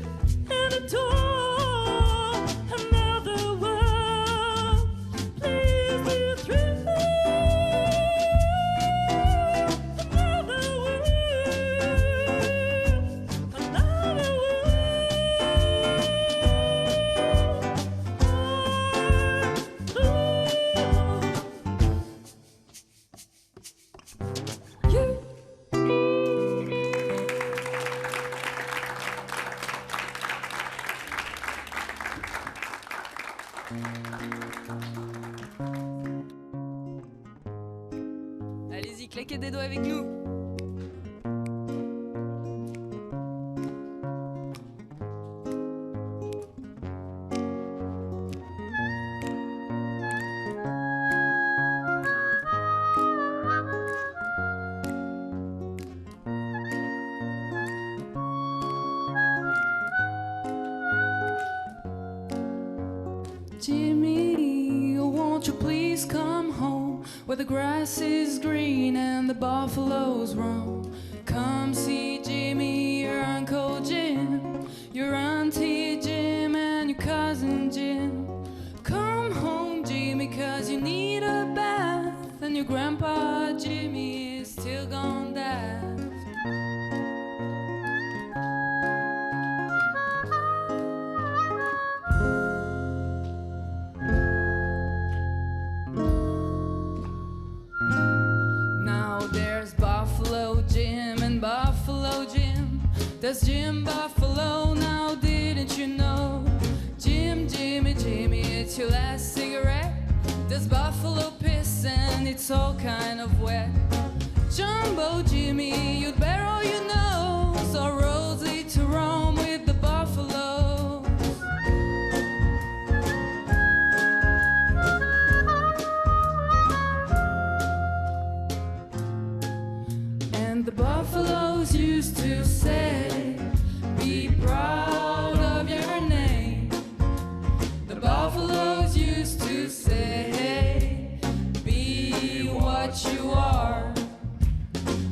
and adore. Another world, please be through. Another world, another Allez-y, claquez des doigts avec nous. Jimmy, won't you please come home where the grass is green and the buffaloes roam? Come see Jimmy, your Uncle Jim, your Auntie Jim, and your cousin Jim. Come home, Jimmy, 'cause you need a bath, and your grandpa Jimmy is still gone daft. That's Jim Buffalo, now didn't you know? Jim, Jimmy, Jimmy, it's your last cigarette. There's buffalo piss and it's all kind of wet. Jumbo Jimmy, you'd better all you know. So roads lead to Rome with the buffalo. And the buffaloes used to say, be proud of your name. The buffaloes used to say, be what you are.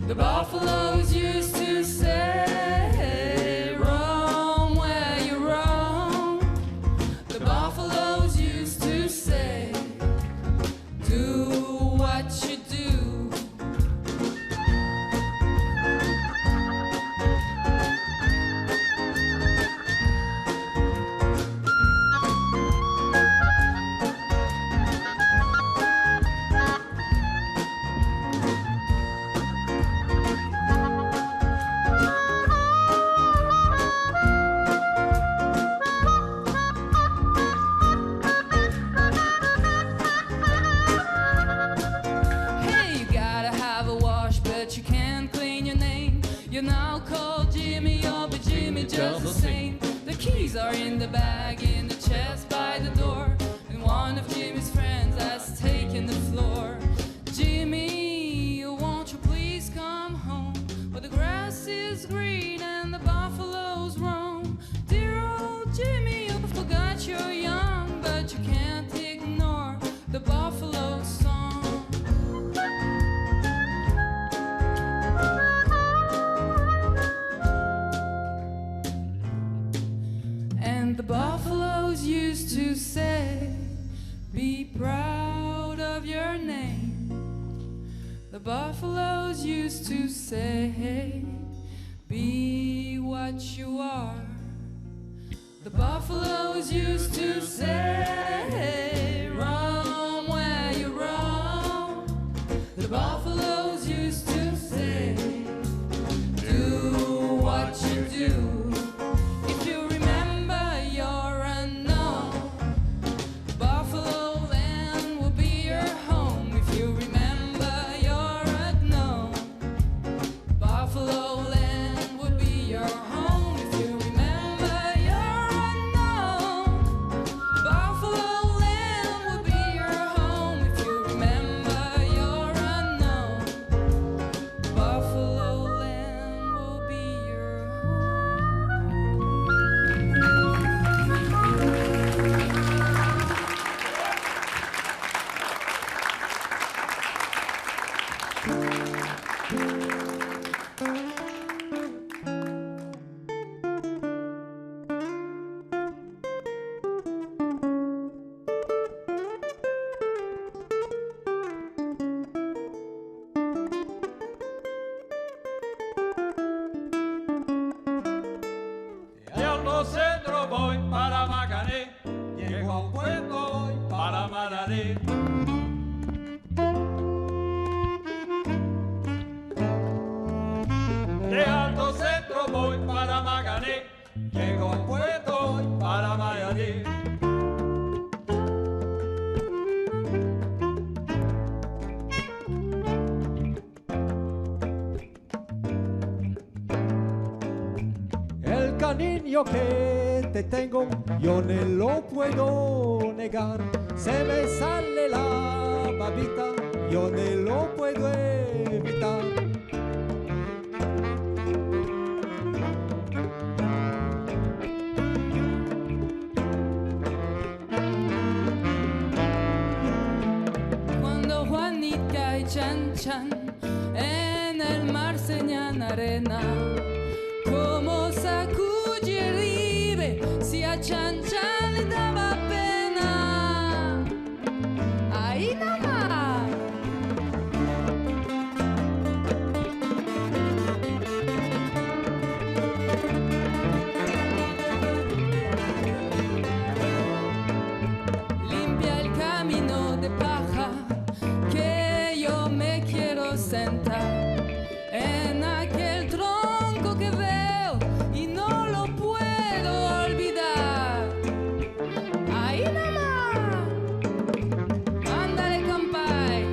The buffaloes used to say, roam where you roam. The buffaloes used to say, do what you do. Just the same. The keys are in the bag, in the chest by the door, and one of Jimmy's friends has taken the floor. Jimmy, won't you please come home, where the grass is green and the buffaloes roam? Dear old Jimmy, you forgot you're young, but you can't ignore the buffalo song. And the buffaloes used to say, be proud of your name. The buffaloes used to say, be what you are. The buffaloes used to say, roam where you roam. The buffaloes used to say, do what you do. Centro voy para Macané, llego a un puerto voy para Mararé. De Alto Centro voy para Macané, llego a un puerto voy para Mararé. El cariño que te tengo yo no lo puedo negar. Se me sale la babita, yo no lo puedo evitar. Cuando Juanita y Chan Chan en el mar segna in arena, come sacuggerive, si acciancia le dava pena. Ai namà! Limpia el camino de paja que yo me quiero sentar en aquel tronco que veo y no lo puedo olvidar. Ahí nomás, ándale compay.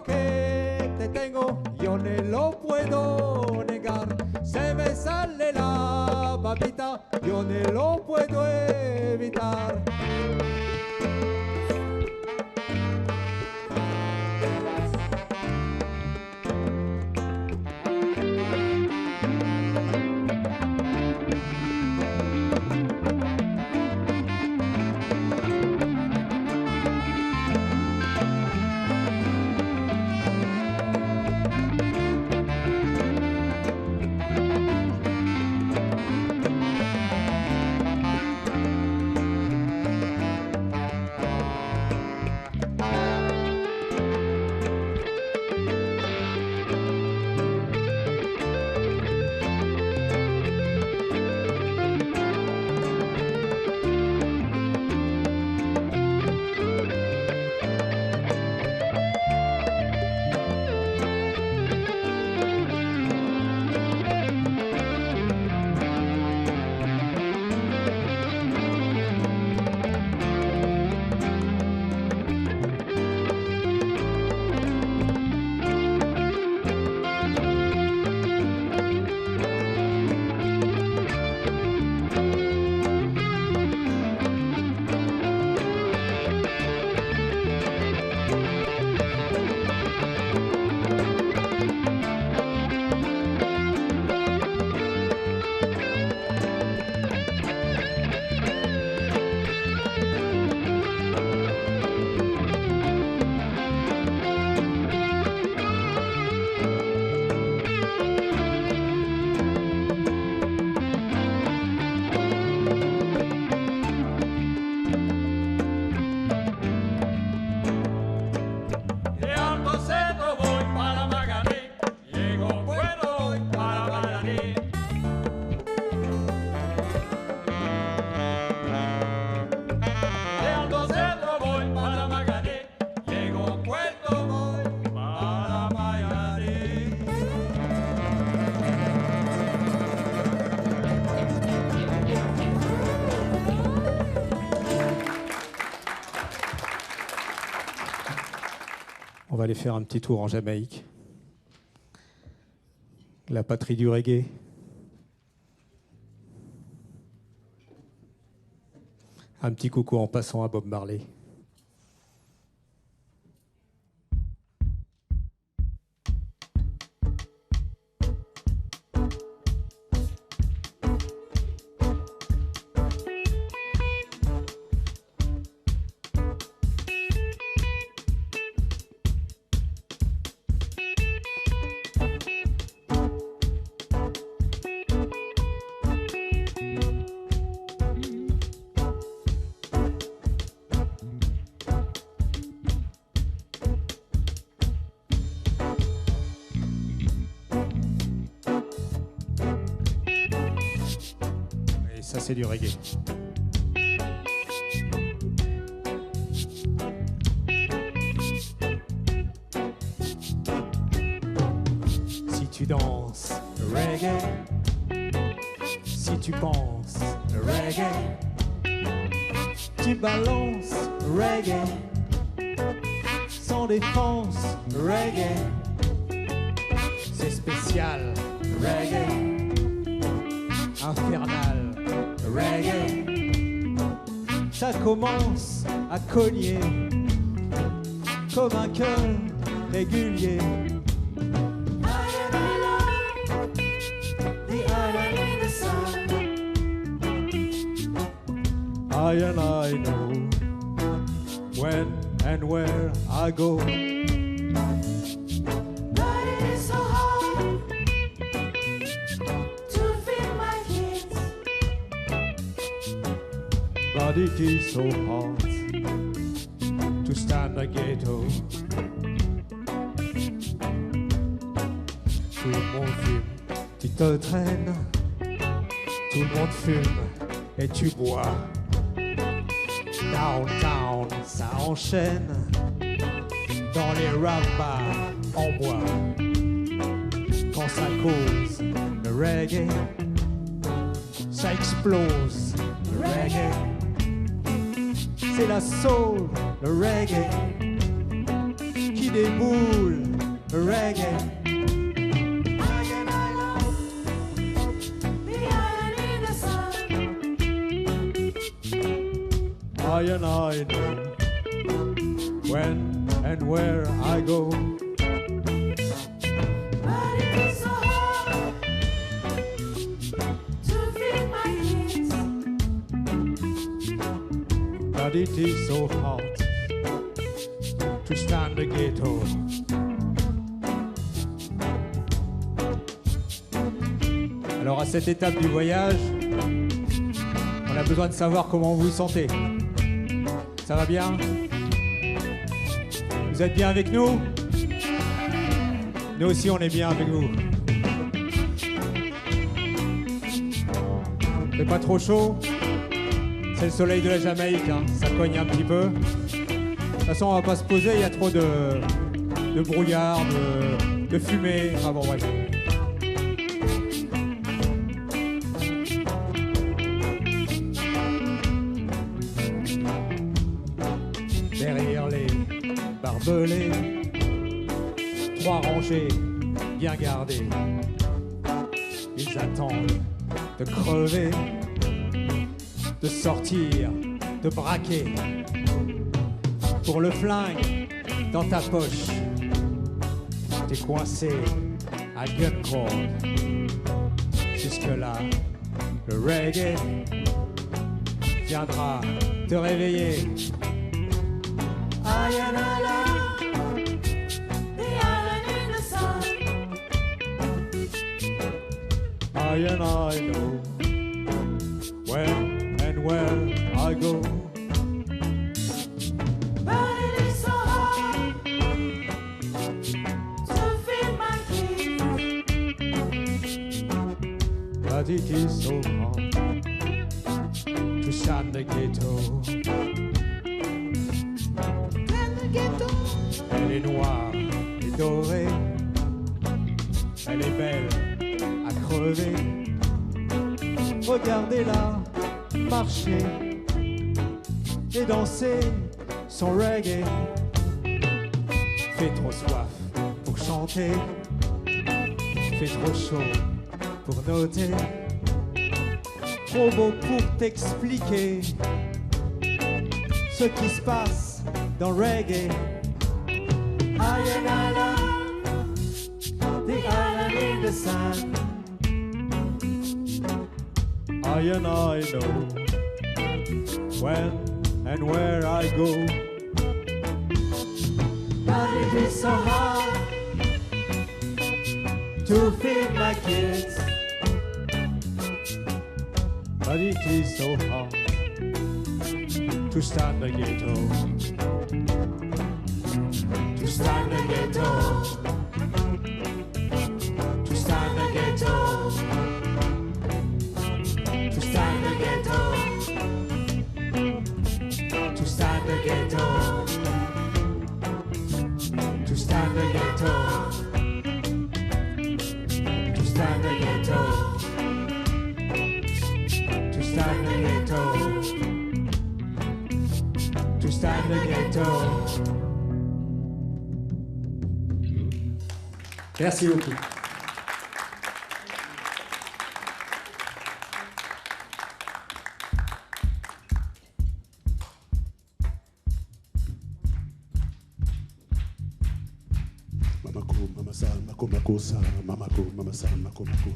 Que te tengo, yo no lo puedo negar. Se me sale la babita, yo no lo puedo evitar. On va aller faire un petit tour en Jamaïque, la patrie du reggae. Un petit coucou en passant à Bob Marley. Ça, c'est du reggae. Si tu danses le reggae, si tu penses le reggae, tu balances le reggae, sans défense le reggae, c'est spécial le reggae, infernal le reggae, ça commence à cogner comme un cœur régulier. I and I know when and where I go. But it is so hard to feed my kids. But it is so hard to stand a ghetto. Tout le monde fume, tu te traînes. Tout le monde fume et tu bois. Downtown, ça enchaîne. Dans les rap bars en bois. Quand ça cause le reggae, ça explose le reggae. C'est la soul, le reggae, qui déboule le reggae. I and I know when and where I go. But it is so hard to feed my kids. But it is so hard to stand the ghetto. Alors à cette étape du voyage, on a besoin de savoir comment vous vous sentez. Ça va bien? Vous êtes bien avec nous? Nous aussi on est bien avec vous. C'est pas trop chaud? C'est le soleil de la Jamaïque, hein. Ça cogne un petit peu. De toute façon on va pas se poser, il y a trop de brouillard, de fumée. Ah bon bref. Derrière les barbelés, 3 rangées bien gardées. Ils attendent de crever, de sortir, de braquer. Pour le flingue dans ta poche, t'es coincé à guncord. Jusque-là, le reggae viendra te réveiller. I and I love the island in the sun. I and I know when and where I go. But it is so hard to feed my kids. But it is so hard to stand the ghetto. Elle est noire et dorée, elle est belle à crever. Regardez-la marcher et danser son reggae. Fait trop soif pour chanter, fait trop chaud pour noter, trop beau pour t'expliquer ce qui se passe dans le reggae. I and I love the island in the sun. I and I know when and where I go. But it is so hard to feed my kids. But it is so hard to stand the ghetto. To stand the ghetto. To stand the ghetto. To stand the ghetto. Merci beaucoup. Makosa, mamako, mama sa, makosa,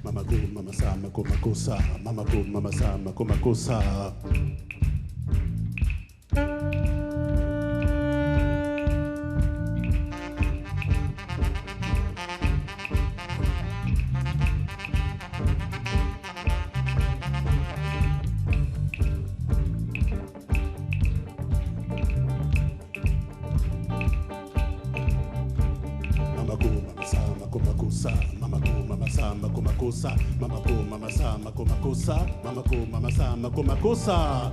mamako, mama sa, makosa, mamako, mama sa, makosa. Makosa.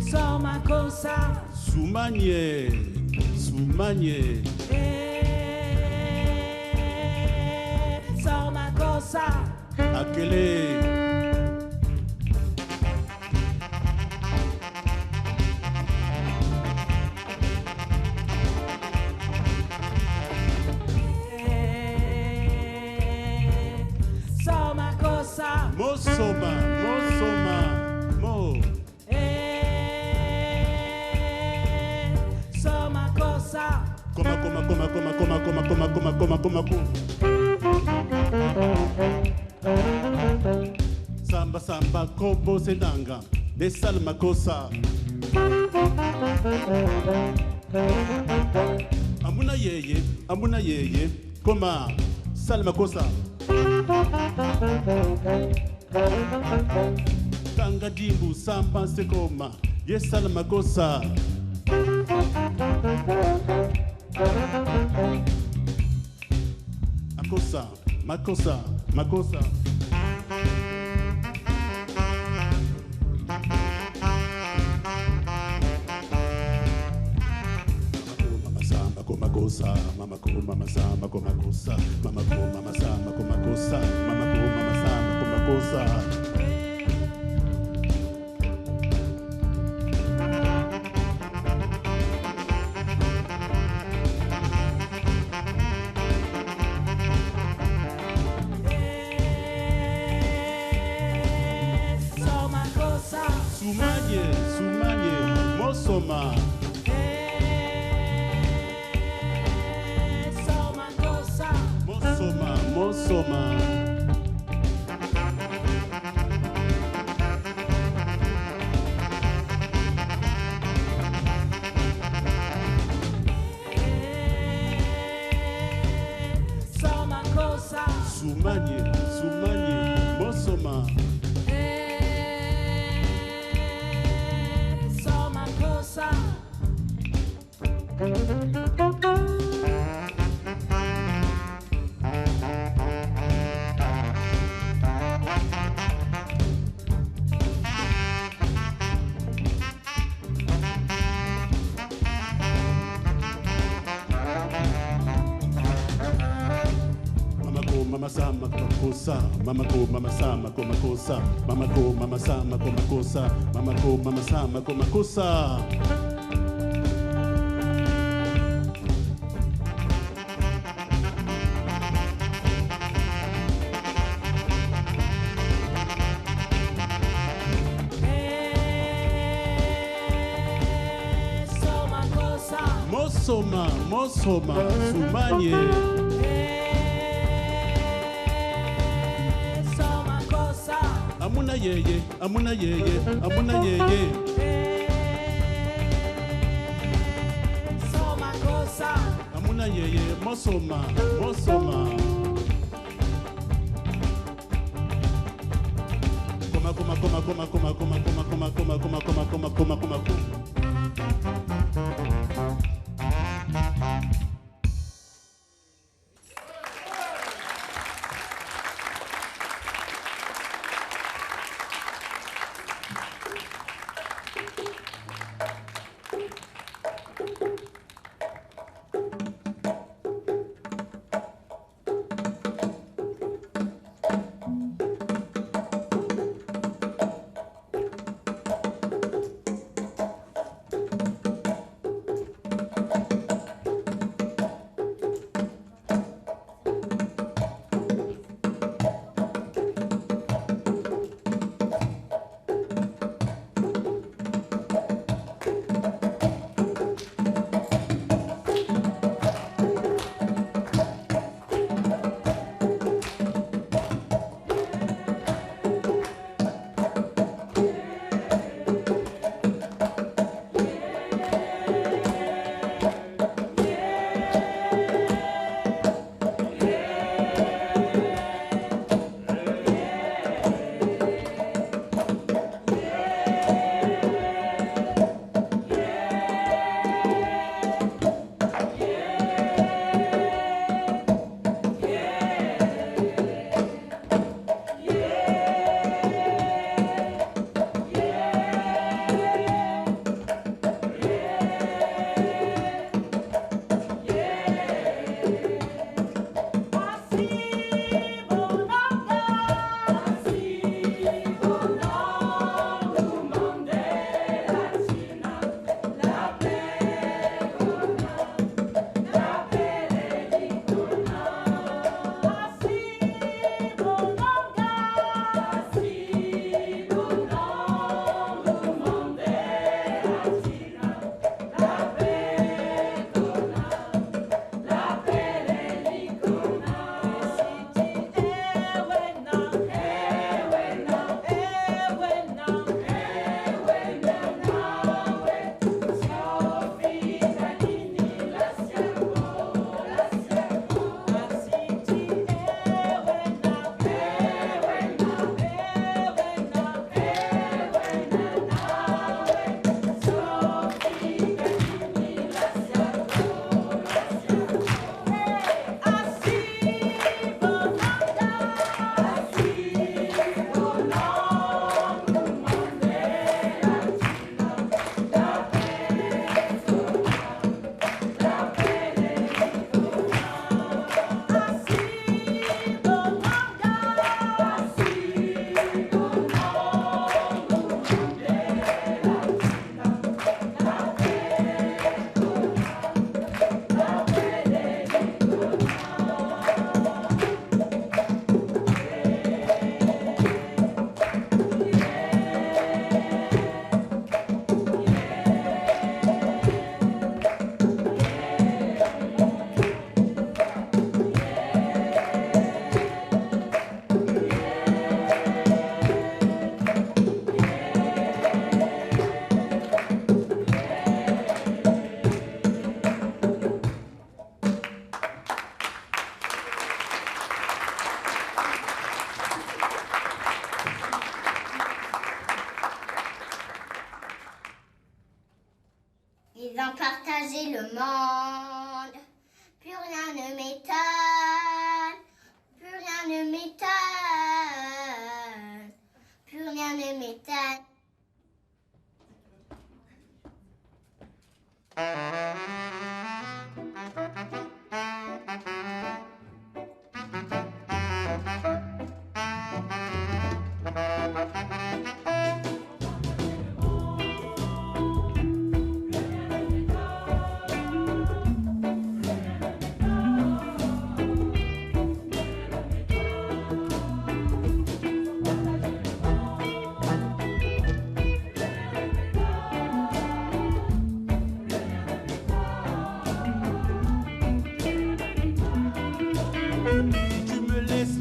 Sors ma cosa. Sumanye, sumanye. Sors ma cosa. Akele. Mosoma, mosoma, mo. Soma cosa. Coma. Samba, kobo senanga. Desal makosa. Amuna yeye. Koma, salma kosa. Kanga dimbu samba sekoma yesala makosa. Makosa. Sumanye, mosoma. Mosoma. Sumanye, mosoma. Makosa. Mosoma, sumanye. Amuna yeye. Amuna yeye, mosoma. Koma.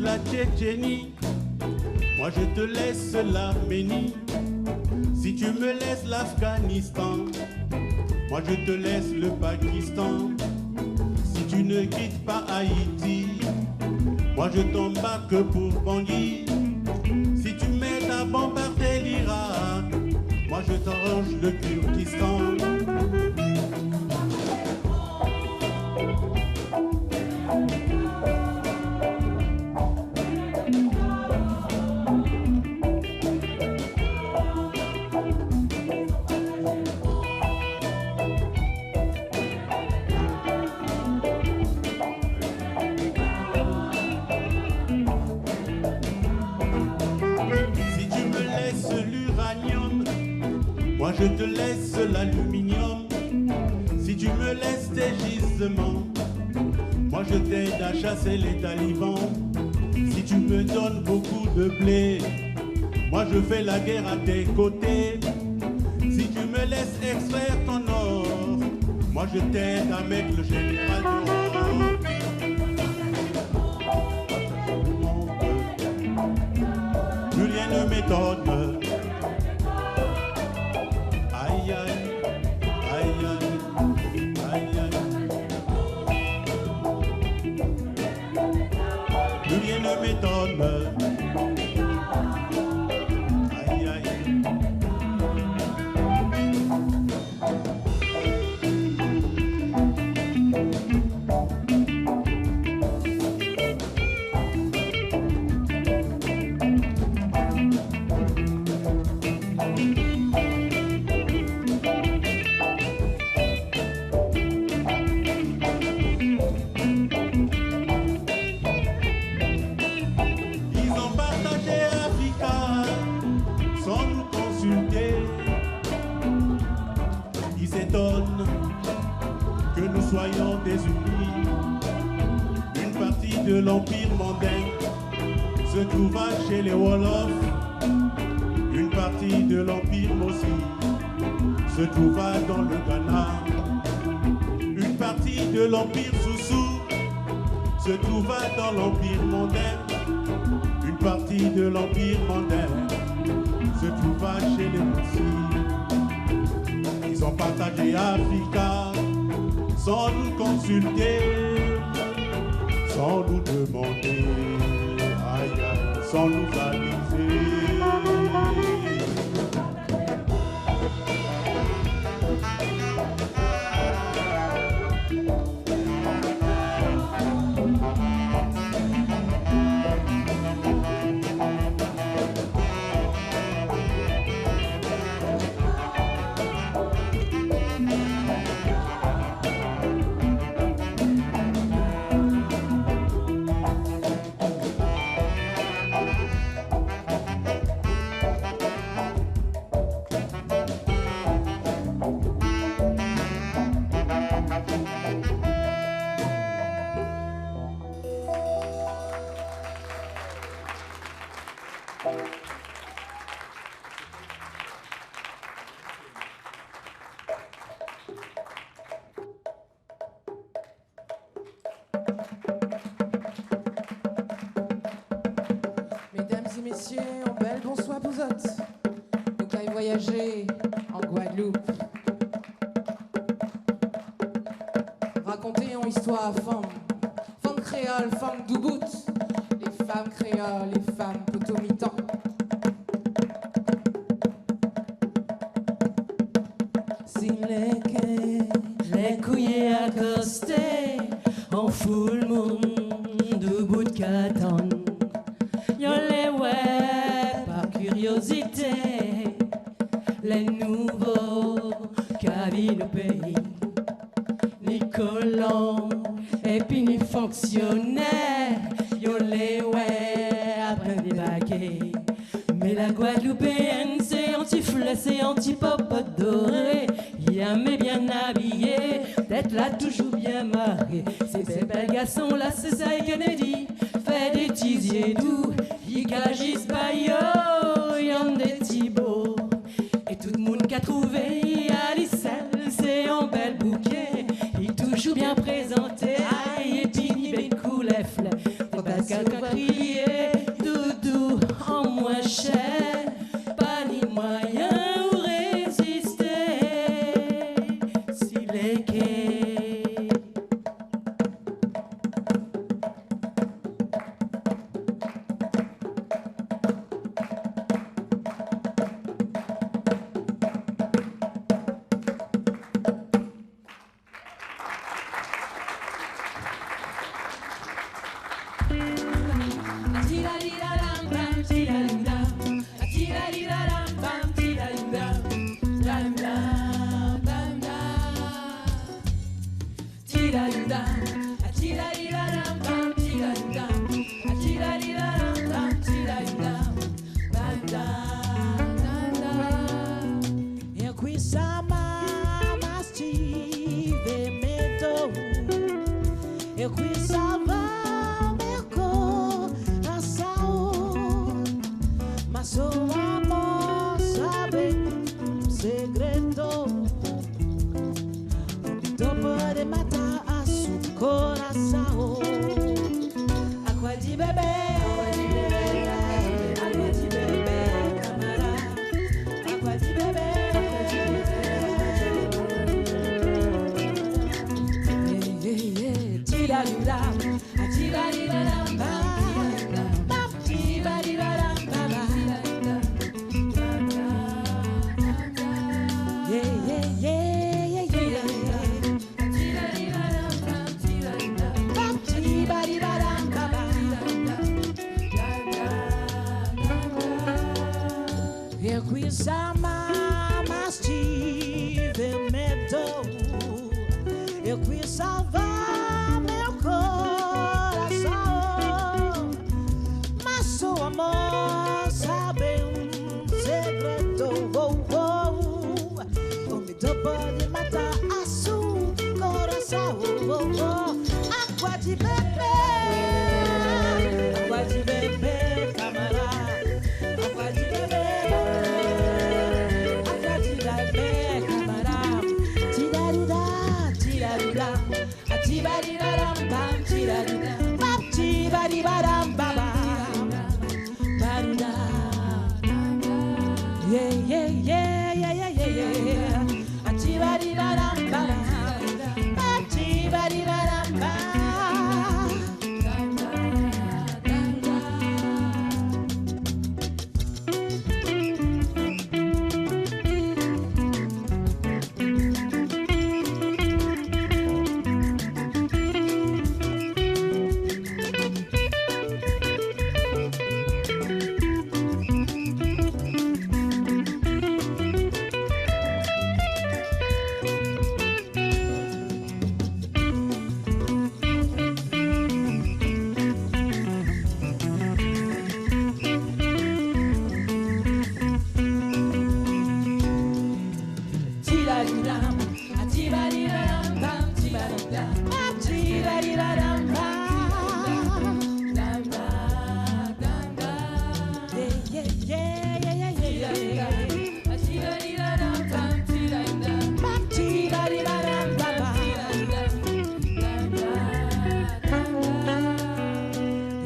la Tchétchénie, moi je te laisse l'Arménie. Si tu me laisses l'Afghanistan, moi je te laisse le Pakistan. Si tu ne quittes pas Haïti, moi je t'embarque pour Bangui. Si tu m'aides à bombarder l'Irak, moi je t'arrange le Kurdistan. Moi je te laisse l'aluminium. Si tu me laisses tes gisements, moi je t'aide à chasser les talibans. Si tu me donnes beaucoup de blé, moi je fais la guerre à tes côtés. Si tu me laisses extraire ton or, moi je t'aide à mettre le général dehors. Plus rien ne m'étonne. Aïe aïe, aïe aïe, aïe aïe. Plus rien ne m'étonne. Aïe aïe. Que nous soyons désunis. Une partie de l'Empire mandingue se trouva chez les Wolofs. Une partie de l'Empire Mossi se trouva dans le Ghana. Une partie de l'Empire Soussou se trouva dans l'Empire mandingue. Une partie de l'Empire mandingue se trouva chez les Mossi. Ils ont partagé Africa sans nous consulter, sans nous demander, aïe aïe, sans nous aviser. Mesdames et messieurs, en bel bonsoir vous autres. Nous allons voyager en Guadeloupe. Raconter une histoire à femmes créoles, femmes d'Ubut, les femmes créoles, les femmes potomitans. Si les couillés accostés en full moon de bout de Caton, y'en les ouais par curiosité, les nouveaux cabines au pays, ni colons et puis ni fonctionnaires, y'en les ouais après débarquer. Mais la Guadeloupéenne, c'est anti-fleur, c'est anti-popote doré. Y'a bien habillé, tête là toujours bien marquée. Ces belles garçons là, c'est ça et Kennedy. Fait des tisiers doux, ils agissent pas yo, y'en des Thibaut. Et tout le monde qu'a trouvé Alicelle, c'est un bel bouquet. Il toujours bien présenté, aïe et puis ni ben coulefle. Faut pas qu'à crier. E qui sama mastive meto e qui salva meu coração mas o amor sabe um segredo dopo de matar a seu coração água de beber E qui sama mastive medo e qui salva meu coração mas o amor sabe um segredo onde pode matar a seu coração água de beber camarada água de beber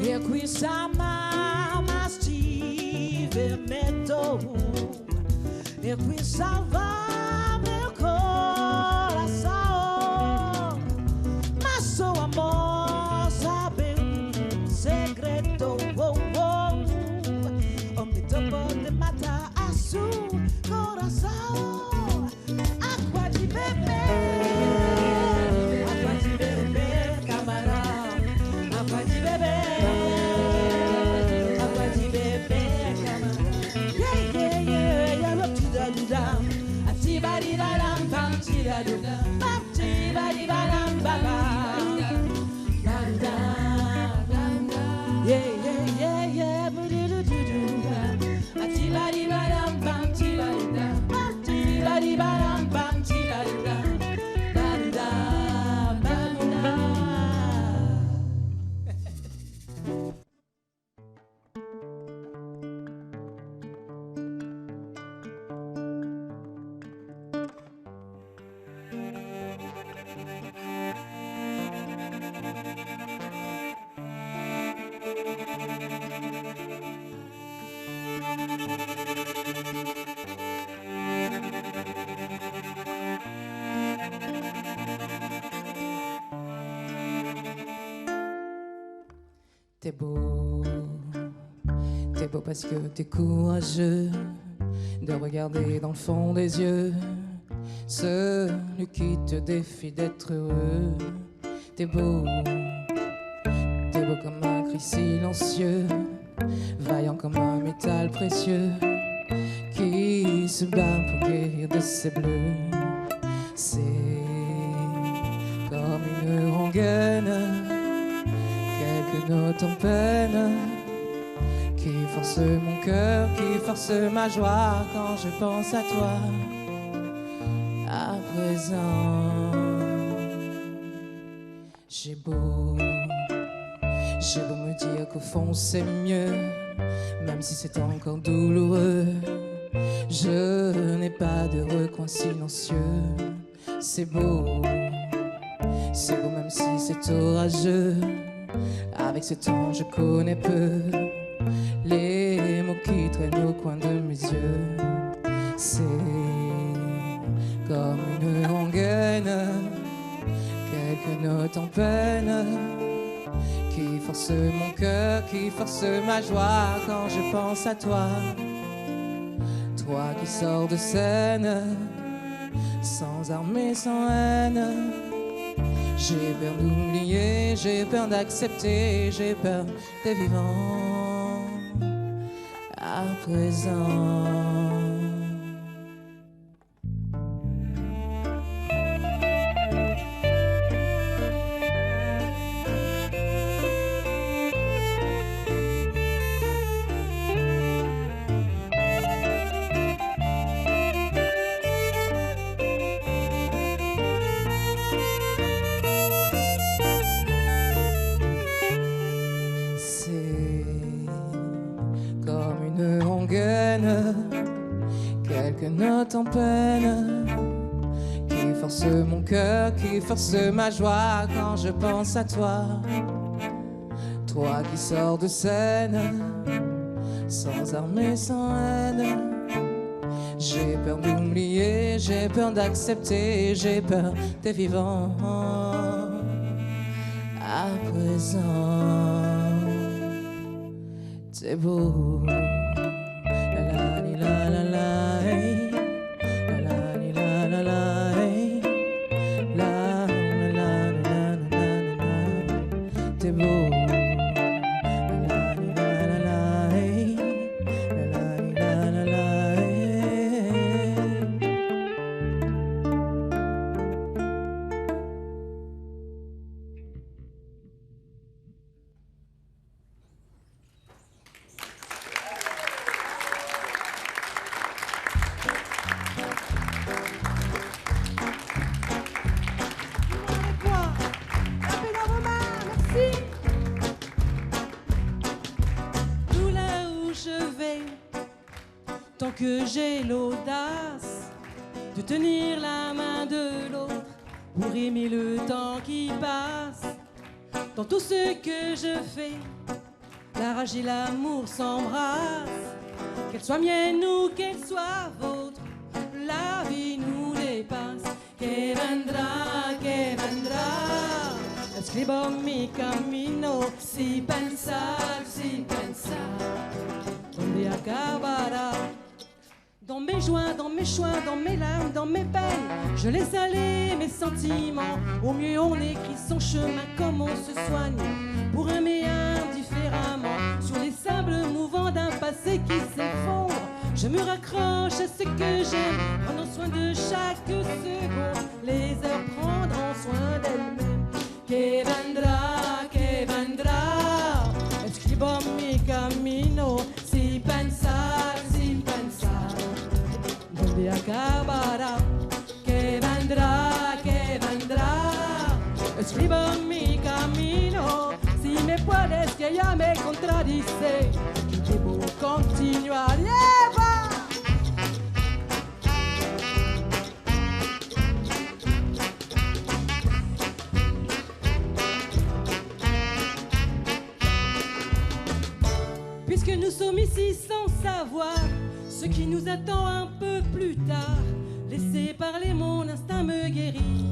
E qui sama mastive medo e qui salva meu coração mas o amor sabe um segredo onde pode matar a seu coração água de beber camarada água de beber T'es beau parce que t'es courageux de regarder dans le fond des yeux celui qui te défie d'être heureux. T'es beau comme un cri silencieux vaillant comme un métal précieux, qui se bat pour guérir de ses bleus. C'est comme une rengaine, quelques notes en peine, qui force mon cœur, qui force ma joie quand je pense à toi. À présent, j'ai beau me dire qu'au fond c'est mieux, même si c'est encore douloureux. Je n'ai pas de recoin silencieux. C'est beau même si c'est orageux. Avec ce temps je connais peu les mots qui traînent au coin de mes yeux. C'est comme une rengaine, quelques notes en peine, qui force mon cœur, qui force ma joie quand je pense à toi. Toi qui sors de scène, sans armes et sans haine. J'ai peur d'oublier, j'ai peur d'accepter, j'ai peur des vivants. À présent, quelques notes en peine, qui force mon cœur, qui force ma joie quand je pense à toi. Toi qui sors de scène, sans armes et sans haine. J'ai peur d'oublier, j'ai peur d'accepter, j'ai peur des vivants. À présent, c'est beau. Tant que j'ai l'audace de tenir la main de l'autre pour aimer le temps qui passe. Dans tout ce que je fais, la rage et l'amour s'embrassent. Qu'elle soit mienne ou qu'elle soit vôtre, la vie nous dépasse. Que vendrá, escribo mi camino, si pensar, donde acabará. Dans mes joies, dans mes choix, dans mes larmes, dans mes peines, je laisse aller mes sentiments. Au mieux on écrit son chemin, comme on se soigne pour aimer indifféremment. Sur les sables mouvants d'un passé qui s'effondre, je me raccroche à ce que j'aime, prenant soin de chaque seconde. Les heures prendront soin d'elles-mêmes. Que vendrá, escribo mi camino, si pensar, donde acabará. Que vendrá, escribo mi camino. Si me puedes que ya me contradice, debo continuar. ¡Lleva! Puisque nous sommes ici sans savoir ce qui nous attend un peu plus tard, laissez parler, mon instinct me guérit.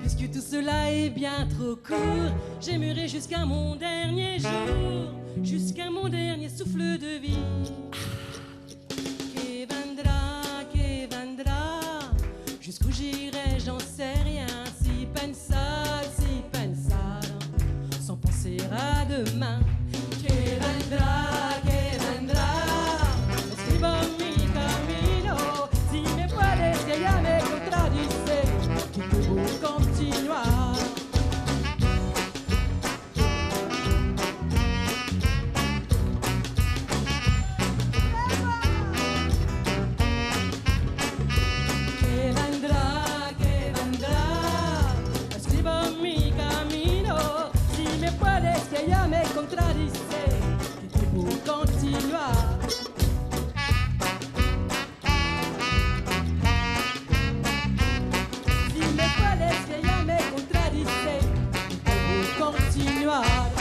Puisque tout cela est bien trop court, j'aimerai jusqu'à mon dernier jour, jusqu'à mon dernier souffle de vie. Que vendrá, jusqu'où j'irai, j'en sais rien. Si pensar, sans penser à demain. Que vendrá, escribo mi camino. Si me puedes que ya me contradice, que debo continuar. Que vendrá, escribo mi camino. Si me puedes que ya me contradice, que debo continuar. Si me puedes que ya me contradice, que debo continuar.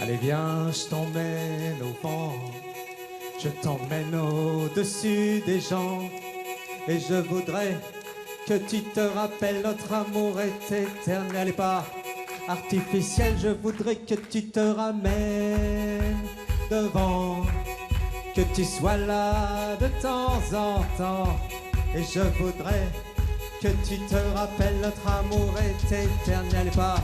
Allez viens, je t'emmène au vent, je t'emmène au-dessus des gens. Et je voudrais que tu te rappelles, notre amour est éternel et pas artificiel. Je voudrais que tu te ramènes devant, que tu sois là de temps en temps. Et je voudrais que tu te rappelles, notre amour est éternel et pas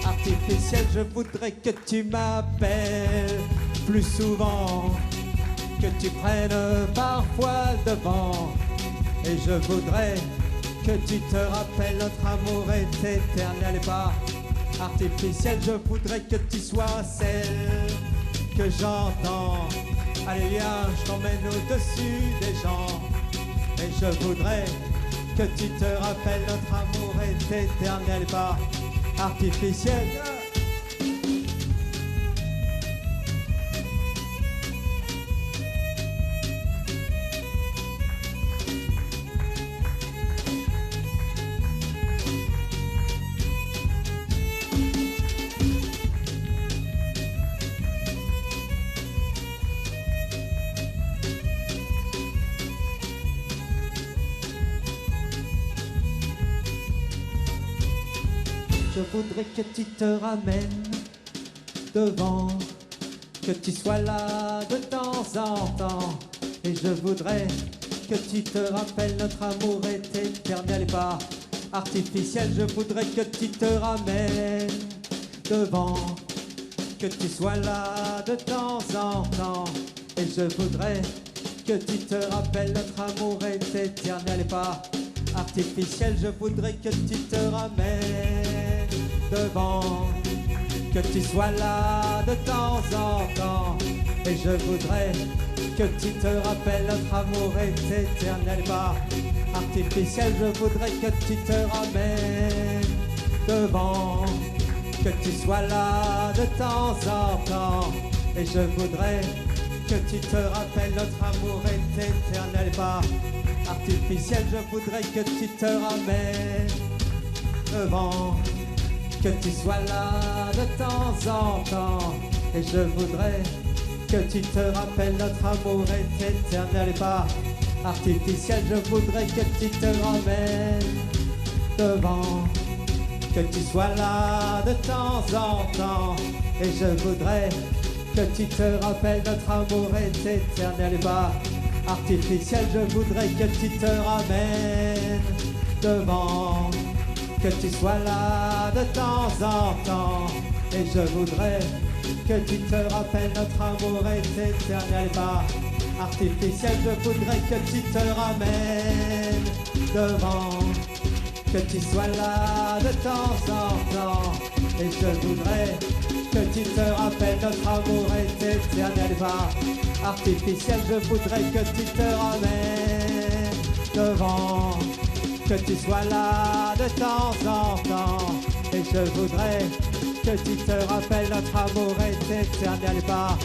artificiel. Je voudrais que tu m'appelles plus souvent, que tu prennes parfois le devant. Et je voudrais que tu te rappelles, notre amour est éternel et pas artificiel. Je voudrais que tu sois celle que j'entends. Allez viens, je t'emmène au-dessus des gens. Et je voudrais que tu te rappelles, notre amour est éternel et pas artificiel. Je voudrais que tu te ramènes devant, que tu sois là de temps en temps. Et je voudrais que tu te rappelles, notre amour est éternel et pas artificiel. Je voudrais que tu te ramènes devant, que tu sois là de temps en temps. Et je voudrais que tu te rappelles, notre amour est éternel et pas artificiel. Je voudrais que tu te ramènes devant, que tu sois là de temps en temps. Et je voudrais que tu te rappelles, notre amour est éternel et pas artificiel. Je voudrais que tu te ramènes devant, que tu sois là de temps en temps. Et je voudrais que tu te rappelles, notre amour est éternel et pas artificiel. Je voudrais que tu te ramènes devant, que tu sois là de temps en temps. Et je voudrais que tu te rappelles, notre amour est éternel et pas artificiel. Je voudrais que tu te ramènes devant, que tu sois là de temps en temps. Et je voudrais que tu te rappelles, notre amour est éternel et pas artificiel. Je voudrais que tu te ramènes devant, que tu sois là de temps en temps. Et je voudrais que tu te rappelles, notre amour est éternel et pas artificiel. Je voudrais que tu te ramènes devant, que tu sois là de temps en temps. Et je voudrais que tu te rappelles, notre amour est éternel et pas artificiel. Je voudrais que tu te ramènes devant, que tu sois là de temps en temps. Et je voudrais que tu te rappelles, notre amour est éternel et pas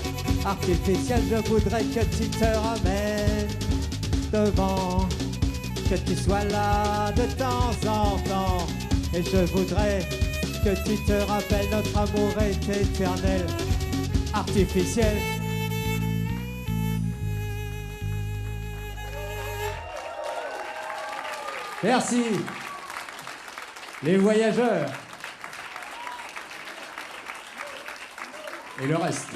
artificiel. Je voudrais que tu te ramènes devant, que tu sois là de temps en temps. Et je voudrais que tu te rappelles, notre amour est éternel, artificiel. Merci. Les voyageurs. Et le reste.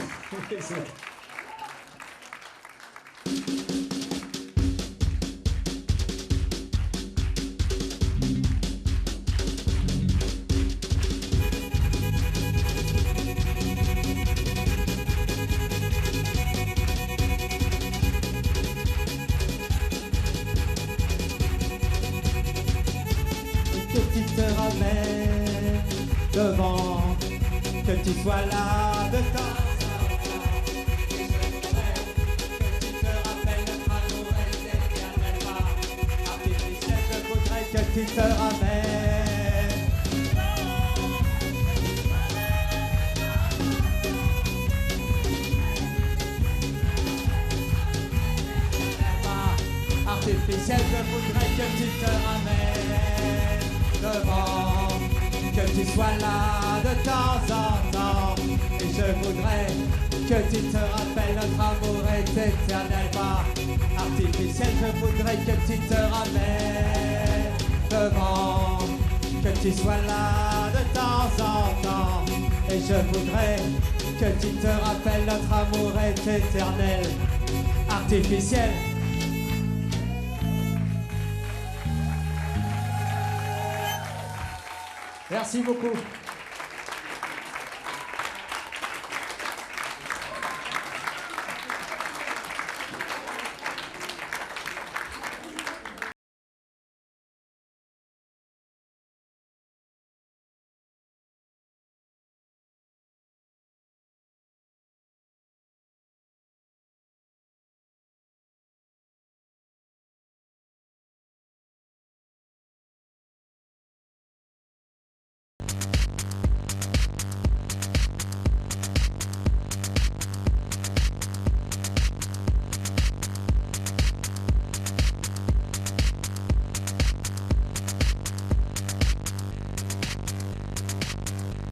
Devant, que tu sois là de temps en temps. Et je voudrais que tu te rappelles, notre amour est éternel pas artificiel. Je voudrais que tu te ramènes. Pas artificiel, je voudrais que tu te ramènes devant, que tu sois là de temps en temps. Et je je voudrais que tu te rappelles notre amour est éternel, pas artificiel. Je voudrais que tu te ramènes devant, que tu sois là de temps en temps. Et je voudrais que tu te rappelles notre amour est éternel, artificiel. Merci beaucoup.